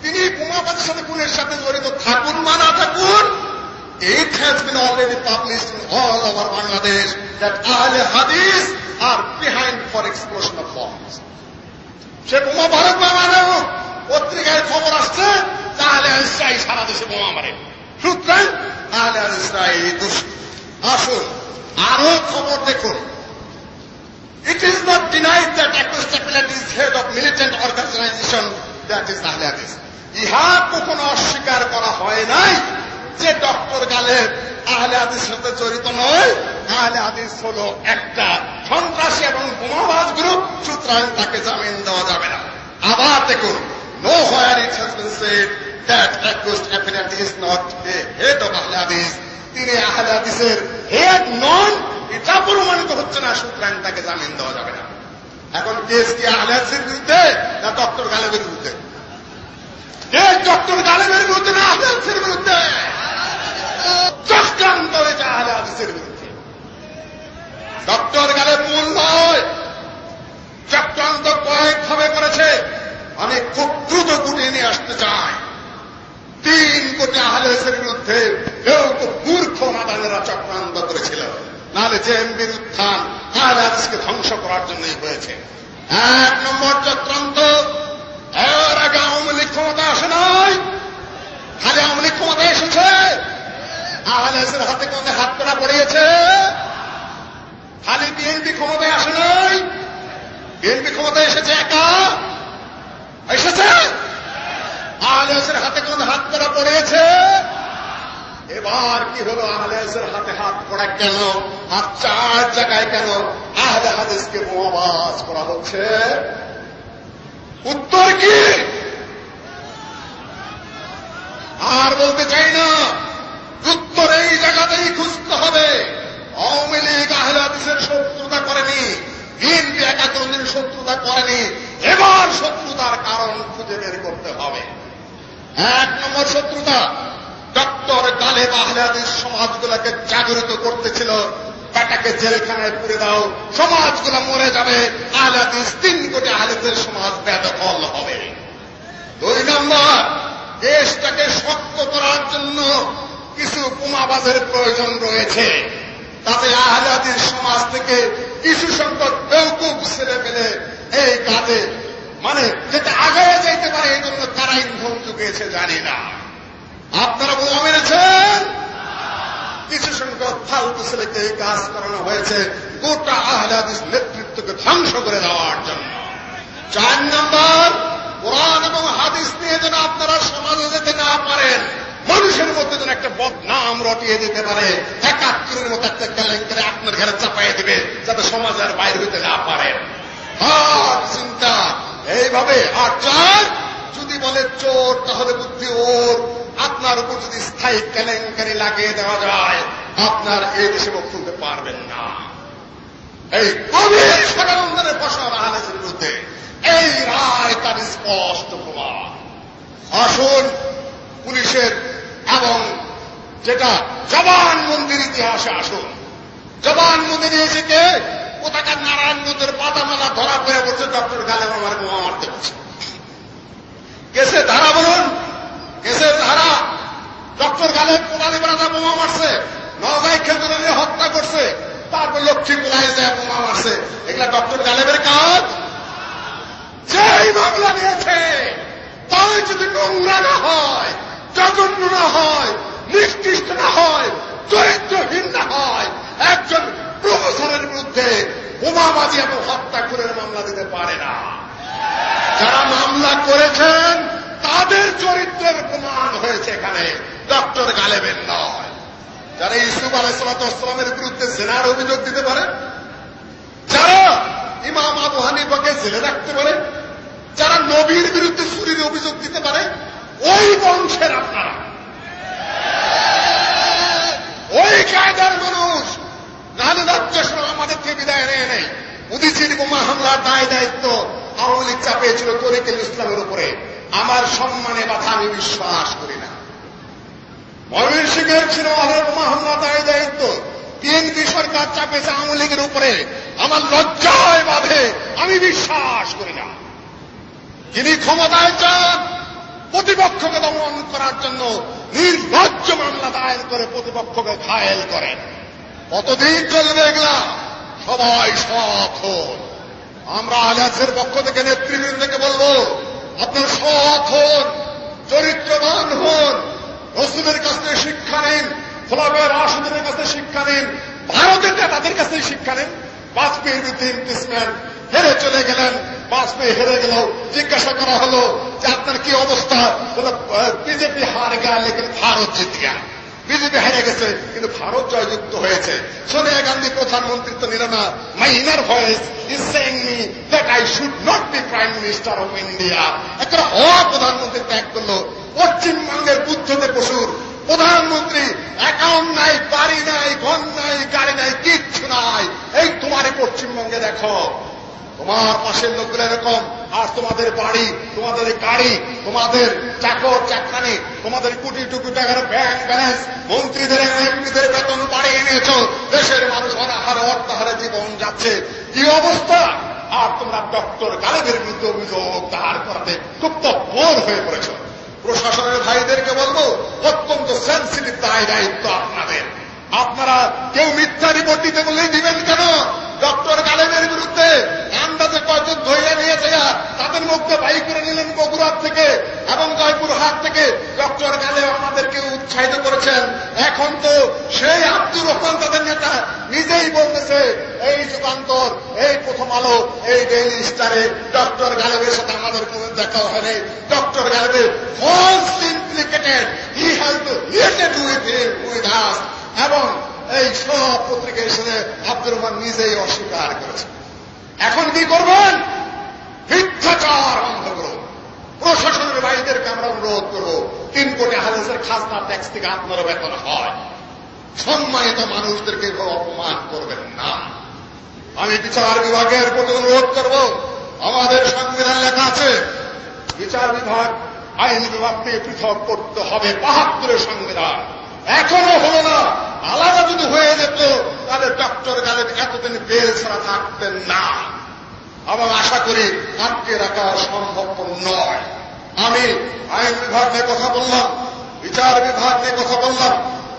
E: তিনি বোমাবাদের সাথে খুনের সাথে জড়িত থাকুন বা না থাকুন, it has been already published in all over Bangladesh that Ahle Hadith are behind for explosion of bombs. সে বোমা ভারত বা মানেও পত্রিকায় খবর আসছে তাহলে ইসরায়েল সারা দেশে বোমা মারে, সুতরাং আহলে ইসরায়েল দোষী। আসুন আরো খবর দেখুন। It is not denied that accused appellant is head of militant organization that is Ahle Hadith. ইহা কখনো অস্বীকার করা হয় নাই যে ডক্টর গালেব আহলে হাদিসের সাথে জড়িত নয়। আহলে হাদিস হলো একটা সন্ত্রাসী এবং বোমাবাজ গ্রুপ, সুতরাং তাকে জামিন দেওয়া যাবে না। আবার দেখুন, nowhere it has been said that accused appellant is not a head of Ahle Hadith. তিনি আহলে হাদিসের হেড নন, এটা প্রমাণিত হচ্ছে না, সুতরাং তাকে জামিন দেওয়া যাবে না। এখন কেস কি আহলে হাদিসের বিরুদ্ধে না ডক্টর গালেবের বিরুদ্ধে? কেস ডক্টর গালেবের বিরুদ্ধে না আহলে হাদিসের বিরুদ্ধে? চক্রান্ত হয়েছে আহলে হাদিসের বিরুদ্ধে। ডক্টর গালেব মূল নয়, চক্রান্ত কয়েকভাবে করেছে। আমি খুব দ্রুত গুটিয়ে নিয়ে আসতে চাই। 3 কোটি আহলে হাদিসের বিরুদ্ধে কেউ তো মূর্খ নাদানেরা চক্রান্ত করেছিল, নাহলে জেএমবির উত্থান আহলে হাদিসকে ধ্বংস করার জন্যই হয়েছে। 1 নম্বর চক্রান্ত, এর আগে আওয়ামী লীগ ক্ষমতা আসে নাই, খালি আওয়ামী লীগ ক্ষমতা এসেছে, আহলে হাদিসের হাতে কোথায় হাত করা পড়িয়েছে। খালি বিএনপি ক্ষমতায় আসে নাই, বিএনপি ক্ষমতায় এসেছে একা, এসেছে আহলে হাদিসের হাতে কোথায় হাত করা পড়িয়েছে। এবার কি হলো, আহলে হাদিসের হাতে হাত পড়া কেন, আর 4 জায়গায় কেন আহলে হাদিসকে বোমাবাজ করা হচ্ছে? উত্তর কি? আর বলতে চাই না, উত্তর এই জায়গাতেই খুঁজতে হবে। আওয়ামী লীগ আহলে হাদিসের শত্রুতা করেনি, বিএনপি একা কোনদিন শত্রুতা করেনি। এবার শত্রুতার কারণ খুঁজে বের করতে হবে। 1 নম্বর শত্রুতা, ডক্টর গালেব আহলে হাদিস সমাজগুলোকে জাগরিত করতেছিল, বেটাকে জেলখানায় পুরে দাও, সমাজগুলো মরে যাবে, আহলে হাদিস 3 কোটি আহলে হাদিসের সমাজ বেদখল হবে। 2 নম্বর, দেশটাকে শক্ত করার জন্য কিছু বোমাবাজের প্রয়োজন রয়েছে, তাতে আহলে হাদিস সমাজ থেকে কিছু সংখ্যক বেওকুফ ছেলে পেলে এই কাজে মানে যেটা আগে যেতে পারে, এই জন্য তারা ইন্ধন জুগিয়েছে জানি না। আপনারা বোমা মেরেছেন, কিছু সংখ্যক ফালতু ছেলেকে এই কাজ করানো হয়েছে গোটা আহলে হাদিস নেতৃত্বকে ধ্বংস করে দেওয়ার জন্য। 4 নম্বর, কোরআন এবং হাদিস নিয়ে যেন আপনারা সমাজে যেতে না পারেন, মানুষের মধ্যে যেন একটা বদনাম রটিয়ে দিতে পারে, 71-এর মতো একটা কেলেঙ্কারি আপনার ঘরে চাপাইয়ে দিবে, যাতে সমাজ আর বাইরে হইতে না পারেন। চিন্তা এইভাবে। আর 4, যদি বলে চোর তাহলে বুদ্ধি ওর, আপনার উপর যদি স্থায়ী কেলেঙ্কারি লাগিয়ে দেওয়া যায়, আপনার এই দেশে মুখ খুলতে পারবেন না। এই গভীর ষড়যন্ত্রের ফসল আহলের বিরুদ্ধে এই রায় তার স্পষ্ট প্রমাণ। আসুন পুলিশের এবং যেটা জবানবন্দির ইতিহাসে আসুন। জবানবন্দি দিয়েছে কে? কোথাকার নারায়ণগঞ্জের পাতামালা ধরা পড়ে বলছে ডক্টর গালেব আমার বোমা মারতে বলছে। কেসের ধারা বলুন, কেসের ধারা। ডক্টর গালেব কোদালি বেড়াতে বোমা মারছে, নওগাঁয় খেলতে হত্যা করছে, তারপর লক্ষ্মী কোলায় যায় বোমা মারছে। এগুলা ডক্টর গালেবের কাজ? যেই মামলা নিয়েছে তাই যদি নোংরা না হয়, জঘন্য না হয়, নিকৃষ্ট না হয়, চরিত্রহীন না হয়, একজন প্রফেসরের বিরুদ্ধে বোমাবাজি এবং হত্যা করে মামলা দিতে পারে না। যারা মামলা করেছেন তাদের চরিত্রের প্রমাণ হয়েছে এখানে, ডক্টর গালেবের নয়। যারা ইউসুফ আলাইহিসসালামের বিরুদ্ধে জিনার অভিযোগ দিতে পারে, যারা ইমাম আবু হানিফাকে জেলে রাখতে পারে, যারা নবীর বিরুদ্ধে চুরির অভিযোগ দিতে পারে, ওই বংশের আপনারা, ওই কায়দার মানুষ। নাহলে রাজ্য আমাদের থেকে বিদায় নেয় নেই। উদিচির বোমা হামলার দায় দায়িত্ব আওয়ামী লীগ চাপিয়েছিল তরিকুল ইসলামের উপরে। আমার সম্মানে বাধা আমি বিশ্বাস করি না। ময়মনসিংহের ছিল বোমা হামলা দায় দায়িত্ব বিএনপি সরকার চাপিয়েছে আওয়ামী লীগের উপরে। আমার লজ্জায় বাধে, আমি বিশ্বাস করি না। যিনি ক্ষমতায় চান প্রতিপক্ষকে দমন করার জন্য নির্লজ্জ মামলা দায়ের করে প্রতিপক্ষকে ঘায়েল করেন। কতদিন চলবে এগুলা? সবাই সৎ হন। আমরা আহলের পক্ষ থেকে নেতৃবৃন্দকে বলবো, আপনার সৎ হন, চরিত্রবান হন, রসুলের কাছ থেকে শিক্ষা নিন, খোলাফায়ে রাশিদিনের কাছে শিক্ষা নিন, ভারতের নেতাদের কাছে শিক্ষা নিন। বাজপেয়ীর বিরুদ্ধে ইমপিচমেন্ট, হেরে চলে গেলেন, বাজপেয়ী হেরে গেল, জিজ্ঞাসা করা হলো যে আপনার কি অবস্থা? বিজেপি হার গেল লেকিন ভারত জিত গেল। বিজেপি হেরে গেছে কিন্তু ভারত জয়যুক্ত হয়েছে। সোনিয়া গান্ধী প্রধানমন্ত্রিত্ব নিল না। My inner voice is saying me that I should not be prime minister of India. একটা প্রধানমন্ত্রী ত্যাগ করলো। পশ্চিমবঙ্গের বুদ্ধদেব বসুর প্রধানমন্ত্রী, অ্যাকাউন্ট নাই, বাড়ি নাই, ঘর নাই, গাড়ি নাই, কিচ্ছু নাই। এই তোমার পশ্চিমবঙ্গে দেখো, তোমার পাশের লোকগুলো এরকম, আর তোমাদের বাড়ি, তোমাদের গাড়ি, তোমাদের চাকর চাকরানি, তোমাদের কোটি কোটি টাকার ব্যাংক ব্যালেন্স, মন্ত্রীদের এমপিদের বেতন বাড়িয়ে নিয়েছ, দেশের মানুষ অনাহারে অর্থাহারে জীবন যাচ্ছে, কি অবস্থা? আর তোমরা ডক্টর গালেবের বিরুদ্ধে অভিযোগ দাঁড় করাতে খুব তৎপর হয়ে পড়েছ। প্রশাসনের ভাইদেরকে বলবো, অত্যন্ত সেন্সিটিভ দায় দায়িত্ব আপনাদের। আপনারা কেউ মিথ্যা রিপোর্ট দিতে বললেই দিবেন কেন? ডক্টর গালেবের বিরুদ্ধে আন্দাজে কয়জন ধরে নিয়েছে, তাদের মধ্যে বাই করে নিলেন বগুড়ার থেকে এবং জয়পুরহাট থেকে। ডক্টর গালেব আমাদেরকে উৎসাহিত করেছেন। এখন তো সেই আব্দুর রহমান তাদের নেতা নিজেই বলতেছে, এই যুগান্তর, এই প্রথম আলো, এই ডেইলি স্টারে ডক্টর গালেবের সাথে আমাদের কোনো দেখা হয়নি। ডক্টর গালেবের falsely implicated, he has related with us. এবং এই সব পত্রিকা হিসেবে আব্দুর রহমান নিজেই অস্বীকার করেছে। এখন কি করবেন? মিথ্যাচার বন্ধ করুন। প্রশাসনের ভাইদেরকে আমরা অনুরোধ করব, 3 কোটি হাদিসের খাজনা ট্যাক্স থেকে আপনারও বেতন হয়। সম্মানিত মানুষদেরকে অপমান করবেন না। আমি বিচার বিভাগের প্রতি অনুরোধ করব, আমাদের সংবিধান লেখা আছে বিচার বিভাগ আইন বিভাগকে পৃথক করতে হবে। ৭২ সংবিধান এখনো হল না। আলাদা যদি হয়ে যেত তাহলে ডক্টর গালেব এতদিন বেল ছাড়া থাকতেন না, এবং আশা করি আটকে রাখা সম্ভব নয়। আমি আইন বিভাগ নিয়ে কথা বললাম, বিচার বিভাগ নিয়ে কথা বললাম,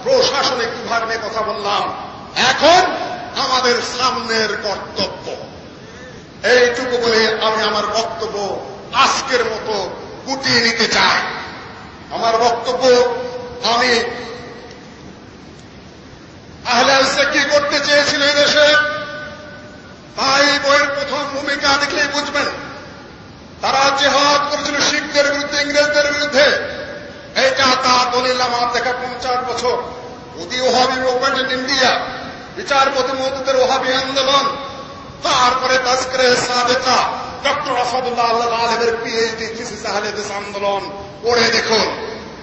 E: প্রশাসনিক বিভাগ নিয়ে কথা বললাম। এখন আমাদের সামনের কর্তব্য, এইটুকু বলে আমি আমার বক্তব্য আজকের মতো গুটিয়ে নিতে চাই। আমার বক্তব্য, আমি আহলে হাদিসে কি করতে চেয়েছিল এই দেশে, তাই বইয়ের প্রথম ভূমিকা দেখলেই বুঝবেন। তারা জিহাদ করেছিল শিখদের বিরুদ্ধে, ইংরেজদের বিরুদ্ধে। এইটা তার দলিল আমার দেখা 50 বছর। উদি ওহাবি মুভমেন্ট ইন ইন্ডিয়া, বিচারপতি মওদুদের ওহাবি আন্দোলন, তারপরে তাজকিরে সাদেকা, ডক্টর আসাদুল্লাহ আল্লাহ আলেমের পিএইচডি থিসিস আহলে হাদিস আন্দোলন পড়ে দেখুন।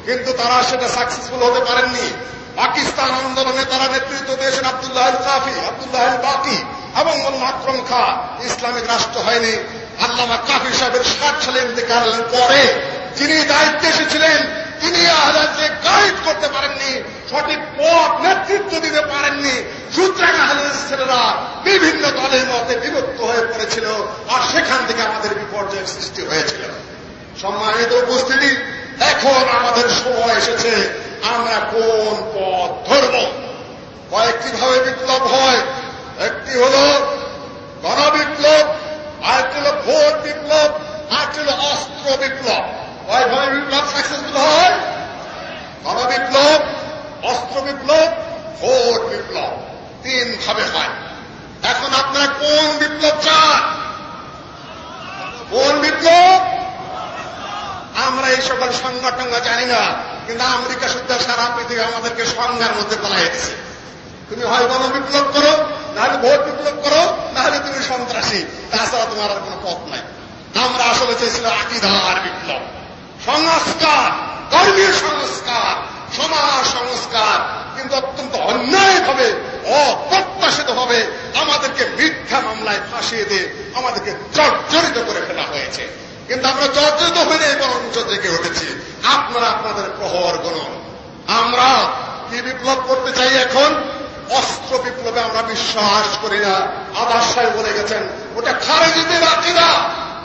E: কিন্তু তারা সেটা সাকসেসফুল হতে পারেননি। পাকিস্তান আন্দোলনে তারা নেতৃত্ব দিয়েছেন আব্দুল্লাহ আল কাফি, আব্দুল্লাহ আল বাকি এবং মোল্লা আকরম খাঁ। ইসলামিক রাষ্ট্র হয়নি। আল্লামা কাফি সাহেবের 60 সালে ইন্তেকালের পরে যিনি দায়িত্বে এসেছিলেন তিনি আহলাদকে গাইড করতে পারেননি, সঠিক পথ নেতৃত্ব দিতে পারেননি। সুতরাং আহলাদ ছেলেরা বিভিন্ন দলের মধ্যে বিভক্ত হয়ে পড়েছিল, আর সেখান থেকে আমাদের বিপর্যয়ের সৃষ্টি হয়েছিল। সম্মানিত উপস্থিতি, এখন আমাদের সময় এসেছে আমরা কোন পথ ধরব। কয়েকটি ভাবে বিপ্লব হয়। একটি হল গণবিপ্লব, আরেকটি হল ভোট বিপ্লব, আরেকটি হল অস্ত্র বিপ্লব। কয়ভাবে বিপ্লব সাকসেসফুল হয়? গণবিপ্লব, অস্ত্র বিপ্লব, ভোট বিপ্লব, 3 ভাবে হয়। এখন আপনারা কোন বিপ্লব চান? কোন বিপ্লব? আমরা এই সকল সংগঠন জানি না, কিন্তু আমেরিকা শুদ্ধ সারা পৃথিবী আমাদেরকে সংজ্ঞার মধ্যে ফেলাই দিচ্ছে। তুমি হয় গণবিপ্লব করো, নাহলে ভোট বিপ্লব করো, নাহলে তুমি সন্ত্রাসী, তাছাড়া তোমার আর কোনো পথ নাই। আমরা আসলে চেয়েছিলাম আকীদার বিপ্লব, সংস্কার, ধর্মীয় সংস্কার, সমাজ সংস্কার, কিন্তু অত্যন্ত অন্যায়ভাবে, অপ্রত্যাশিতভাবে আমাদেরকে মিথ্যা মামলায় ফাঁসিয়ে দিয়ে আমাদেরকে জর্জরিত করে ফেলা হয়েছে। কিন্তু আমরা জর্জরিত হয়ে বরঞ্চ জেগে উঠেছি। আপনারা আপনাদের প্রহর গণন। আমরা কি বিপ্লব করতে চাই এখন? অস্ত্র বিপ্লবে আমরা বিশ্বাস করি না। আদার সাহেব বলে গেছেন ওটা খারেজিদের আকীদা,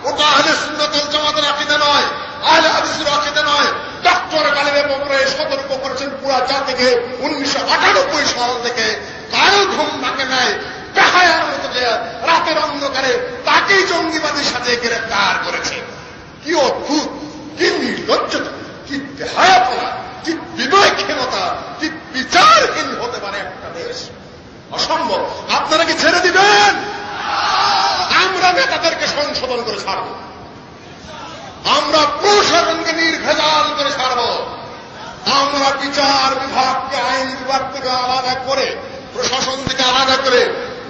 E: ওটা আহলে সুন্নাত ওয়াল জামাতের আকীদা নয়, আহলে হাদিসের আকীদা নয়। ডক্টর গালিবে বকরে সতর্ক করেছেন পুরা জাতিকে 1998 সাল থেকে। কারো ঘুম ভাঙে নাই, বেহায়ার মতো রাতের অন্ধকারে তাকেই জঙ্গিবাদী সাথে গ্রেফতার করেছে। কি অদ্ভুত, কি নির্লজ্জতা, কি বেহায়াপনা, কি বিবেকহীনতা, কি বিচারহীন হতে পারে একটা দেশ। অসম্ভব। আপনারা কি ছেড়ে দিবেন? আমরা নেতাদেরকে সংশোধন করে ছাড়ব, আমরা প্রশাসনকে নির্ভেজাল করে ছাড়ব, আমরা বিচার বিভাগকে আইন বিভাগ থেকে আলাদা করে, প্রশাসন থেকে আলাদা করে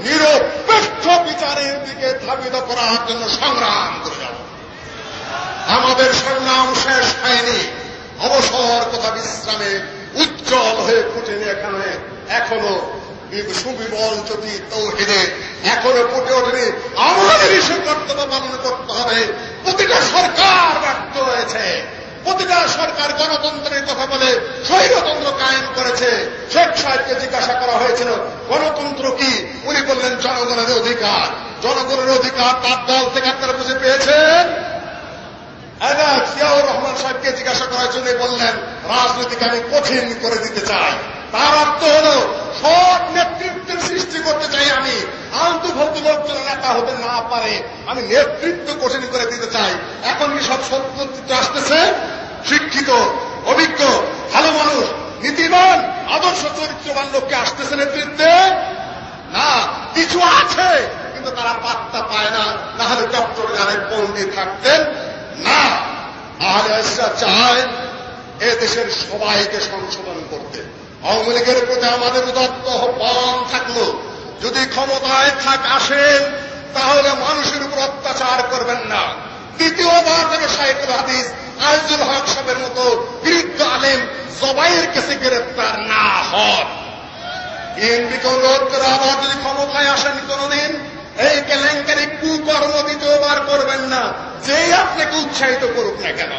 E: নিরপেক্ষ বিচারের দিকে ধাবিত করার জন্য সংগ্রাম করে যাব। আমাদের সংগ্রাম শেষ হয়নি। অবসর কথা বিশ্রামে উজ্জ্বল হয়ে ফুটেনি এখানে, এখনো সুবিবল জ্যোতি তৌহিদে এখনো ফুটে ওঠেনি। আমাদেরই সে কর্তব্য পালন করতে হবে। প্রতিটা সরকার ব্যর্থ হয়েছে, প্রতিটা সরকার গণতন্ত্রের কথা বলে স্বৈরতন্ত্র কায়েম করেছে। শেখ সাহেবকে জিজ্ঞাসা করা হয়েছিল গণতন্ত্র কি, উনি বললেন জনগণের অধিকার। জনগণের অধিকার তার দল থেকে আপনারা বুঝে পেয়েছেন? জিয়াউর রহমান সাহেবকে জিজ্ঞাসা করার জন্য বললেন রাজনীতিকে আমি কঠিন করে দিতে চাই। তার অর্থ হল সৎ নেতৃত্বের সৃষ্টি করতে চাই আমি। আন্তর্ভুক্ত লোকজন নেতা হতে না পারে, আমি নেতৃত্ব কঠিন করে দিতে চাই। এখন কি সব সৎ নেতৃত্ব আসতেছে? শিক্ষিত, অভিজ্ঞ, ভালো মানুষ, নীতিবান, আদর্শ চরিত্রবান লোককে আসতেছে নেতৃত্বে? না, কিছু আছে কিন্তু তারা পাত্তা পায় না। না হলে ডক্টর গানের বন্দী থাকতেন না। আহলে হাদিসরা চায় এ দেশের সবাইকে সংশোধন করতে। আওয়ামী লীগের প্রতি আমাদের উদাত্ত আহ্বান থাকলো, যদি ক্ষমতায় আসেন তাহলে মানুষের উপর অত্যাচার করবেন না। দ্বিতীয়বার যেন শাইখুল হাদিস আইজুল হক সাহেবের মতো বৃদ্ধ আলেম জবাইয়ের কাছে গ্রেফতার না হন। বিএনপিকে অনুরোধ করে আবার যদি ক্ষমতায় আসেন কোনদিন এই কেলেঙ্কারি কুকর্ম দ্বিতীয়বার করবেন না, যেই আপনাকে উৎসাহিত করুক না কেন।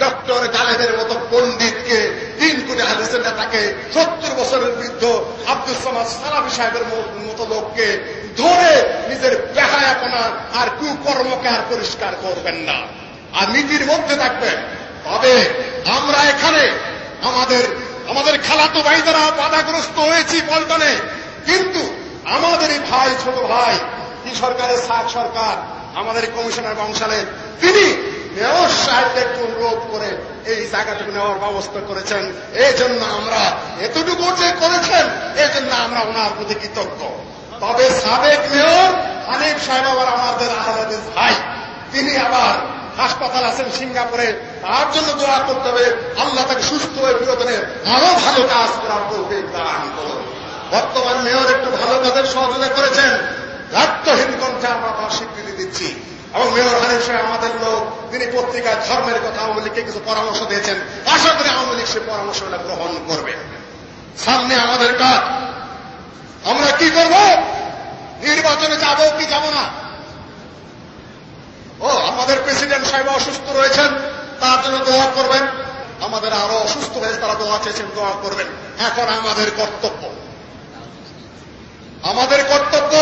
E: ডক্টর গালেদের মতো পণ্ডিতকে, 3 কোটি হাদিসের নেতাকে, 70 বছরের বৃদ্ধ আব্দুল সামাদ সালাফি সাহেবের মতো লোককে ধরে নিজের বেহায়াপনা আর কুকর্মকে আর পরিষ্কার করবেন না, আর নীতির মধ্যে থাকবেন। তবে আমরা এখানে আমাদের খালাতো ভাই দ্বারা বাধাগ্রস্ত হয়েছি পল্টনে, কিন্তু আমাদের এই ভাই, ছোট ভাই, কি সরকারের সাত সরকার, আমাদের কমিশনার বংশালে, তিনি মেয়র সাহেবকে একটু অনুরোধ করে এই জায়গাটুকু নেওয়ার ব্যবস্থা করেছেন। এই জন্য আমরা এতটুকু যে করেছেন, এই জন্য আমরা ওনার প্রতি কৃতজ্ঞ। তবে সাবেক মেয়র হানিফ সাহেব আবার আমাদের আহলাদিস ভাই, তিনি আবার হাসপাতাল আছেন সিঙ্গাপুরে, তার জন্য দোয়া করতে হবে আল্লাহ তাকে সুস্থ হয়ে ফিরত এনে আরো ভালো কাজ করার তৌফিক দান করুন। বর্তমান মেয়র একটু ভালো কাজের সহযোগিতা করেছেন, দায়িত্বহীন কণ্ঠে আমরা তার স্বীকৃতি দিচ্ছি। এবং মেয়র হানিফ সাহেব আমাদের লোক, তিনি পত্রিকায় ধর্মের কথা আওয়ামী লীগকে কিছু পরামর্শ দিয়েছেন। আশা করি আওয়ামী লীগ সে পরামর্শগুলো গ্রহণ করবে। সামনে আমাদের কাজ, আমরা কি করব? নির্বাচনে যাব কি যাব না? আমাদের প্রেসিডেন্ট সাহেব অসুস্থ রয়েছেন, তার জন্য দোয়া করবেন। আমাদের আরো অসুস্থ হয়েছে, তারা দোয়া চেয়েছেন, দোয়া করবেন। এখন আমাদের কর্তব্য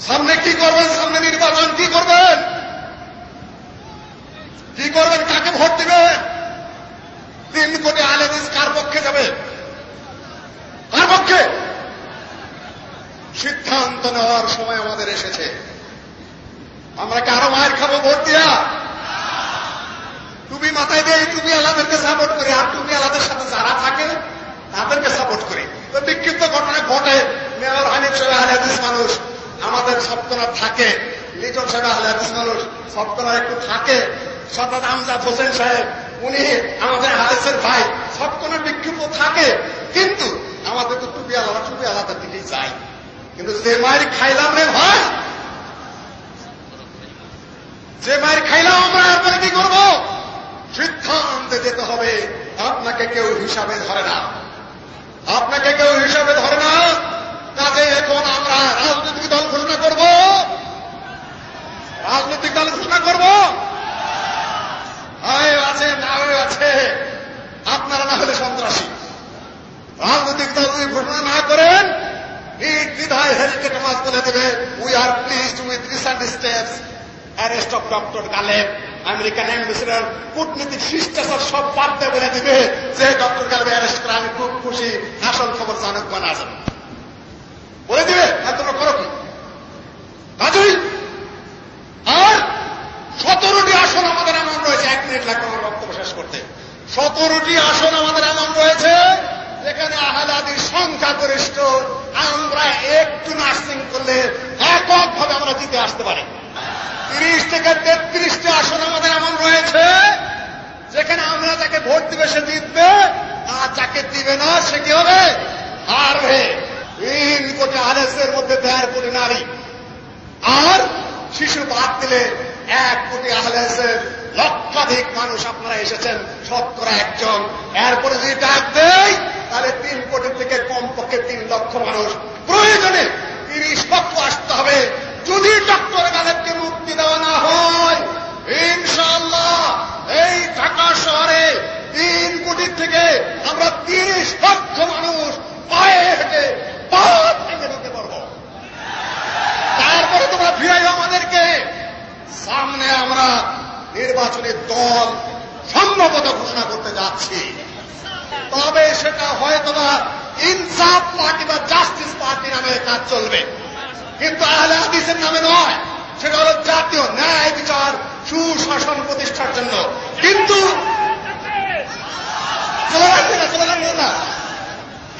E: সামনে কি করবেন? সামনে নির্বাচন কি করবেন? কাকে ভোট দিবেন? 3 কোটি আলেম কার পক্ষে যাবে? কার পক্ষে? সিদ্ধান্ত নেওয়ার সময় আমাদের এসেছে। আমরা কি আরো মায়ের খাবো ভোট দিয়া? টুপি মাথায় দিয়ে টুপি আলাদেরকে সাপোর্ট করি, আর টুপি আলাদের সাথে যারা থাকে তাদেরকে সাপোর্ট করি। তো বিক্ষিপ্ত ঘটনা ঘটে। মেয়র হানিফ সাহেব আহলে হাদিস মানুষ, আমাদের সপ্তনা থাকে। লিটন সাহেব আহলে হাদিস মানুষ, সপ্তনা একটু থাকে। সরদার আমজাদ হোসেন সাহেব, উনি আমাদের হাদিসের ভাই, সপ্তনা বিক্ষিপ্ত থাকে। কিন্তু আমাদের তো টুপি আলাদার দিকেই যায়। কিন্তু যে মায়ের খাইলাম রে ভাই, যে মায়ের খাইলাম আমরা, এরপরে কি করবো? সিদ্ধান্তে যেতে হবে। আপনাকে কেউ হিসাবে ধরে না, কাজে এখন আমরা রাজনৈতিক দল ঘোষণা করব। আছে না আছে, আপনারা না হলে সন্ত্রাসী। রাজনৈতিক দল যদি ঘোষণা না করেন, নির্দ্বিধায় হেলিকপ্টার মাস বলে দেবে, we are pleased with recent steps arrest of doctor গালেব, American ambassador, কূটনীতিক শিষ্টাচার সব বাদ দিয়ে বলে দিবে যে ডক্টর গালেব অ্যারেস্ট করে আমি খুব খুশি, আসল খবর জানুক বা না জানুক বলে দিবে। তোমরা করো কি? কাজই আর 17টি আসন আমাদের এমন রয়েছে, 1 মিনিট লাগবে আমার বক্তব্য শেষ করতে। 17টি আসন আমাদের এমন রয়েছে যেখানে আহলে হাদিস সংখ্যাগরিষ্ঠ। আমরা একটু নার্সিং করলে এককভাবে আমরা জিতে আসতে পারি। 30 থেকে 33টি আসন আমাদের এমন রয়েছে যেখানে আমরা যাকে ভোট দিবে সে জিতবে, আর যাকে দিবে না সে কি হবে? হারবে। 3 কোটি আলেমের মধ্যে 1.5 কোটি নারী, আর শিশু বাদ দিলে 1 কোটি আহলের লক্ষাধিক মানুষ আপনারা এসেছেন, 1 জন। এরপরে যদি ডাক দেয় তাহলে 3 কোটি থেকে কমপক্ষে 3 লক্ষ মানুষ, প্রয়োজনে 30 লক্ষ আসতে হবে। যদি ডক্টর গালেবকে মুক্তি দেওয়া না হয়, ইনশাআল্লাহ এই ঢাকা শহরে 3 কোটি থেকে আমরা 30 লক্ষ মানুষ পায়ে হেঁটে পা ভেঙে দিতে পারবো। তারপরে তোমরা ফিরাই আমাদেরকে। সামনে আমরা নির্বাচনী দল সম্ভবত ঘোষণা করতে যাচ্ছি, তবে সেটা হয়তোবা ইনসাফ পার্টি বা জাস্টিস পার্টি নামে কাজ চলবে, কিন্তু আহলে হাদিসের নামে নয়। সেটা হল জাতীয় ন্যায় বিচার সুশাসন প্রতিষ্ঠার জন্য।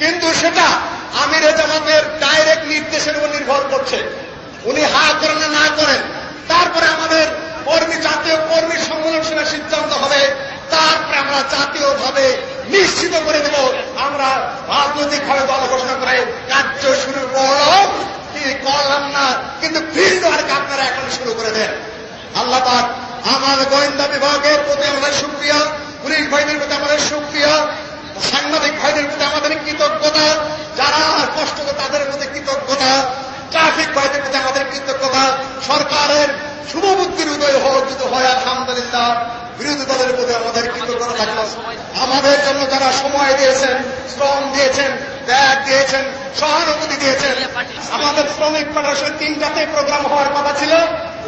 E: কিন্তু সেটা আমিরে জামাতের ডাইরেক্ট নির্দেশের উপর নির্ভর করছে। উনি হা করেন না করেন, তারপরে আমাদের জাতীয় কর্মী সম্মেলন সেটা সিদ্ধান্ত হবে। তারপরে আমরা জাতীয়ভাবে নিশ্চিত করে দেব আমরা রাজনৈতিকভাবে দল ঘোষণা করে কার্য শুরু করলাম কি করলাম না, কিন্তু ফিল্ড ওয়ার্ক আপনারা এখন শুরু করে দেন। আল্লাহ পাক আমার গোয়েন্দা বিভাগের প্রতি আমাদের শুকরিয়া, পুলিশ ভাইদের প্রতি আমাদের শুকরিয়া, সাংবাদিক ভাইদের প্রতি আমাদের কৃতজ্ঞতা, যারা কষ্ট করে তাদের প্রতি কৃতজ্ঞতা, ট্রাফিক ভাইদের প্রতি আমাদের কৃতজ্ঞতা। সরকারের শুভবুদ্ধির উদয় হোক, যদি হয় আলহামদুলিল্লাহ। বিরোধী দলের প্রতি আমাদের কৃতজ্ঞতা থাকলো। আমাদের জন্য যারা সময় দিয়েছেন, শ্রম দিয়েছেন, ত্যাগ দিয়েছেন, সহানুভূতি দিয়েছেন। আমাদের শ্রমিক ফেডারেশন 3টাতে প্রোগ্রাম হওয়ার কথা ছিল,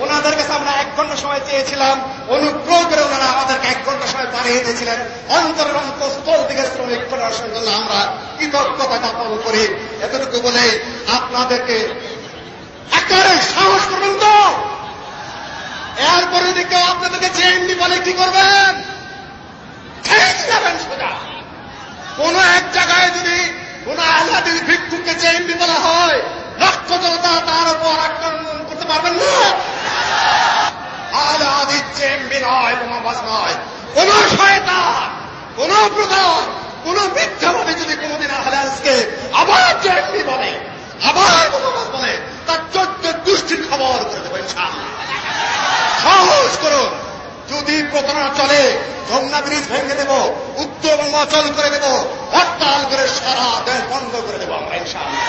E: ওনাদের কাছে আমরা 1 ঘন্টা সময় চেয়েছিলাম। অনুগ্রহ করে ওনারা আমাদেরকে 1 ঘন্টা সময় বাড়িয়ে দিয়েছিলেন। অন্তরের অন্তঃস্থল থেকে শ্রমিক ফেডারেশনের জন্য আমরা কৃতজ্ঞতা জ্ঞাপন করি। এতটুকু বলে আপনাদেরকে একেবারে সাহস করবেন তো, এরপরে যদি কেউ আপনাদেরকে জেএমবি বলে কি করবেন? ঠিক যাবেন সোজা। কোন এক জায়গায় যদি কোন আহলে হাদিস ভিক্ষুককে জেএমবি বলা হয়, লক্ষ জনতা তার উপর আক্রমণ করতে পারবেন না। আহলে হাদিস জেএমবি নয়, বোমাবাজ নয়। কোন শয়তান, কোন প্রধান, কোন মিথ্যাভাবে যদি কোনদিন আহলে হাদিসকে আবার জেএমবি বলে, আবার বোমাবাজ বলে, তার 14 গোষ্ঠীর খবর করে দেবেন ইনশাআল্লাহ। সাহস করুন। যদি প্রতারণা চলে যমুনা ব্রিজ ভেঙে দেব, উত্তরবঙ্গ অচল করে দেব, হরতাল করে সারা দেশ বন্ধ করে দেব আমরা ইনশাআল্লাহ।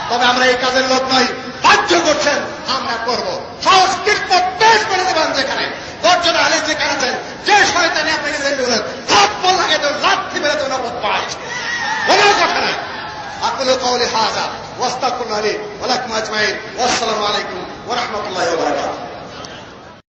E: তবে আমরা এই কাজের লোক নই, বাধ্য করছেন আমরা করব। সংস্কৃত পেশ করে দেবেন যেখানে গর্জনা আলে যেখানে আছেন, যে শয়তানে আপনাকে থাপ্পড় লাগে তো লাথি মেরে তো নগদ পায়, কোনো কথা নাই। أقول قولي هذا واستغفر الله لي ولكم أجمعين والسلام عليكم ورحمة الله وبركاته.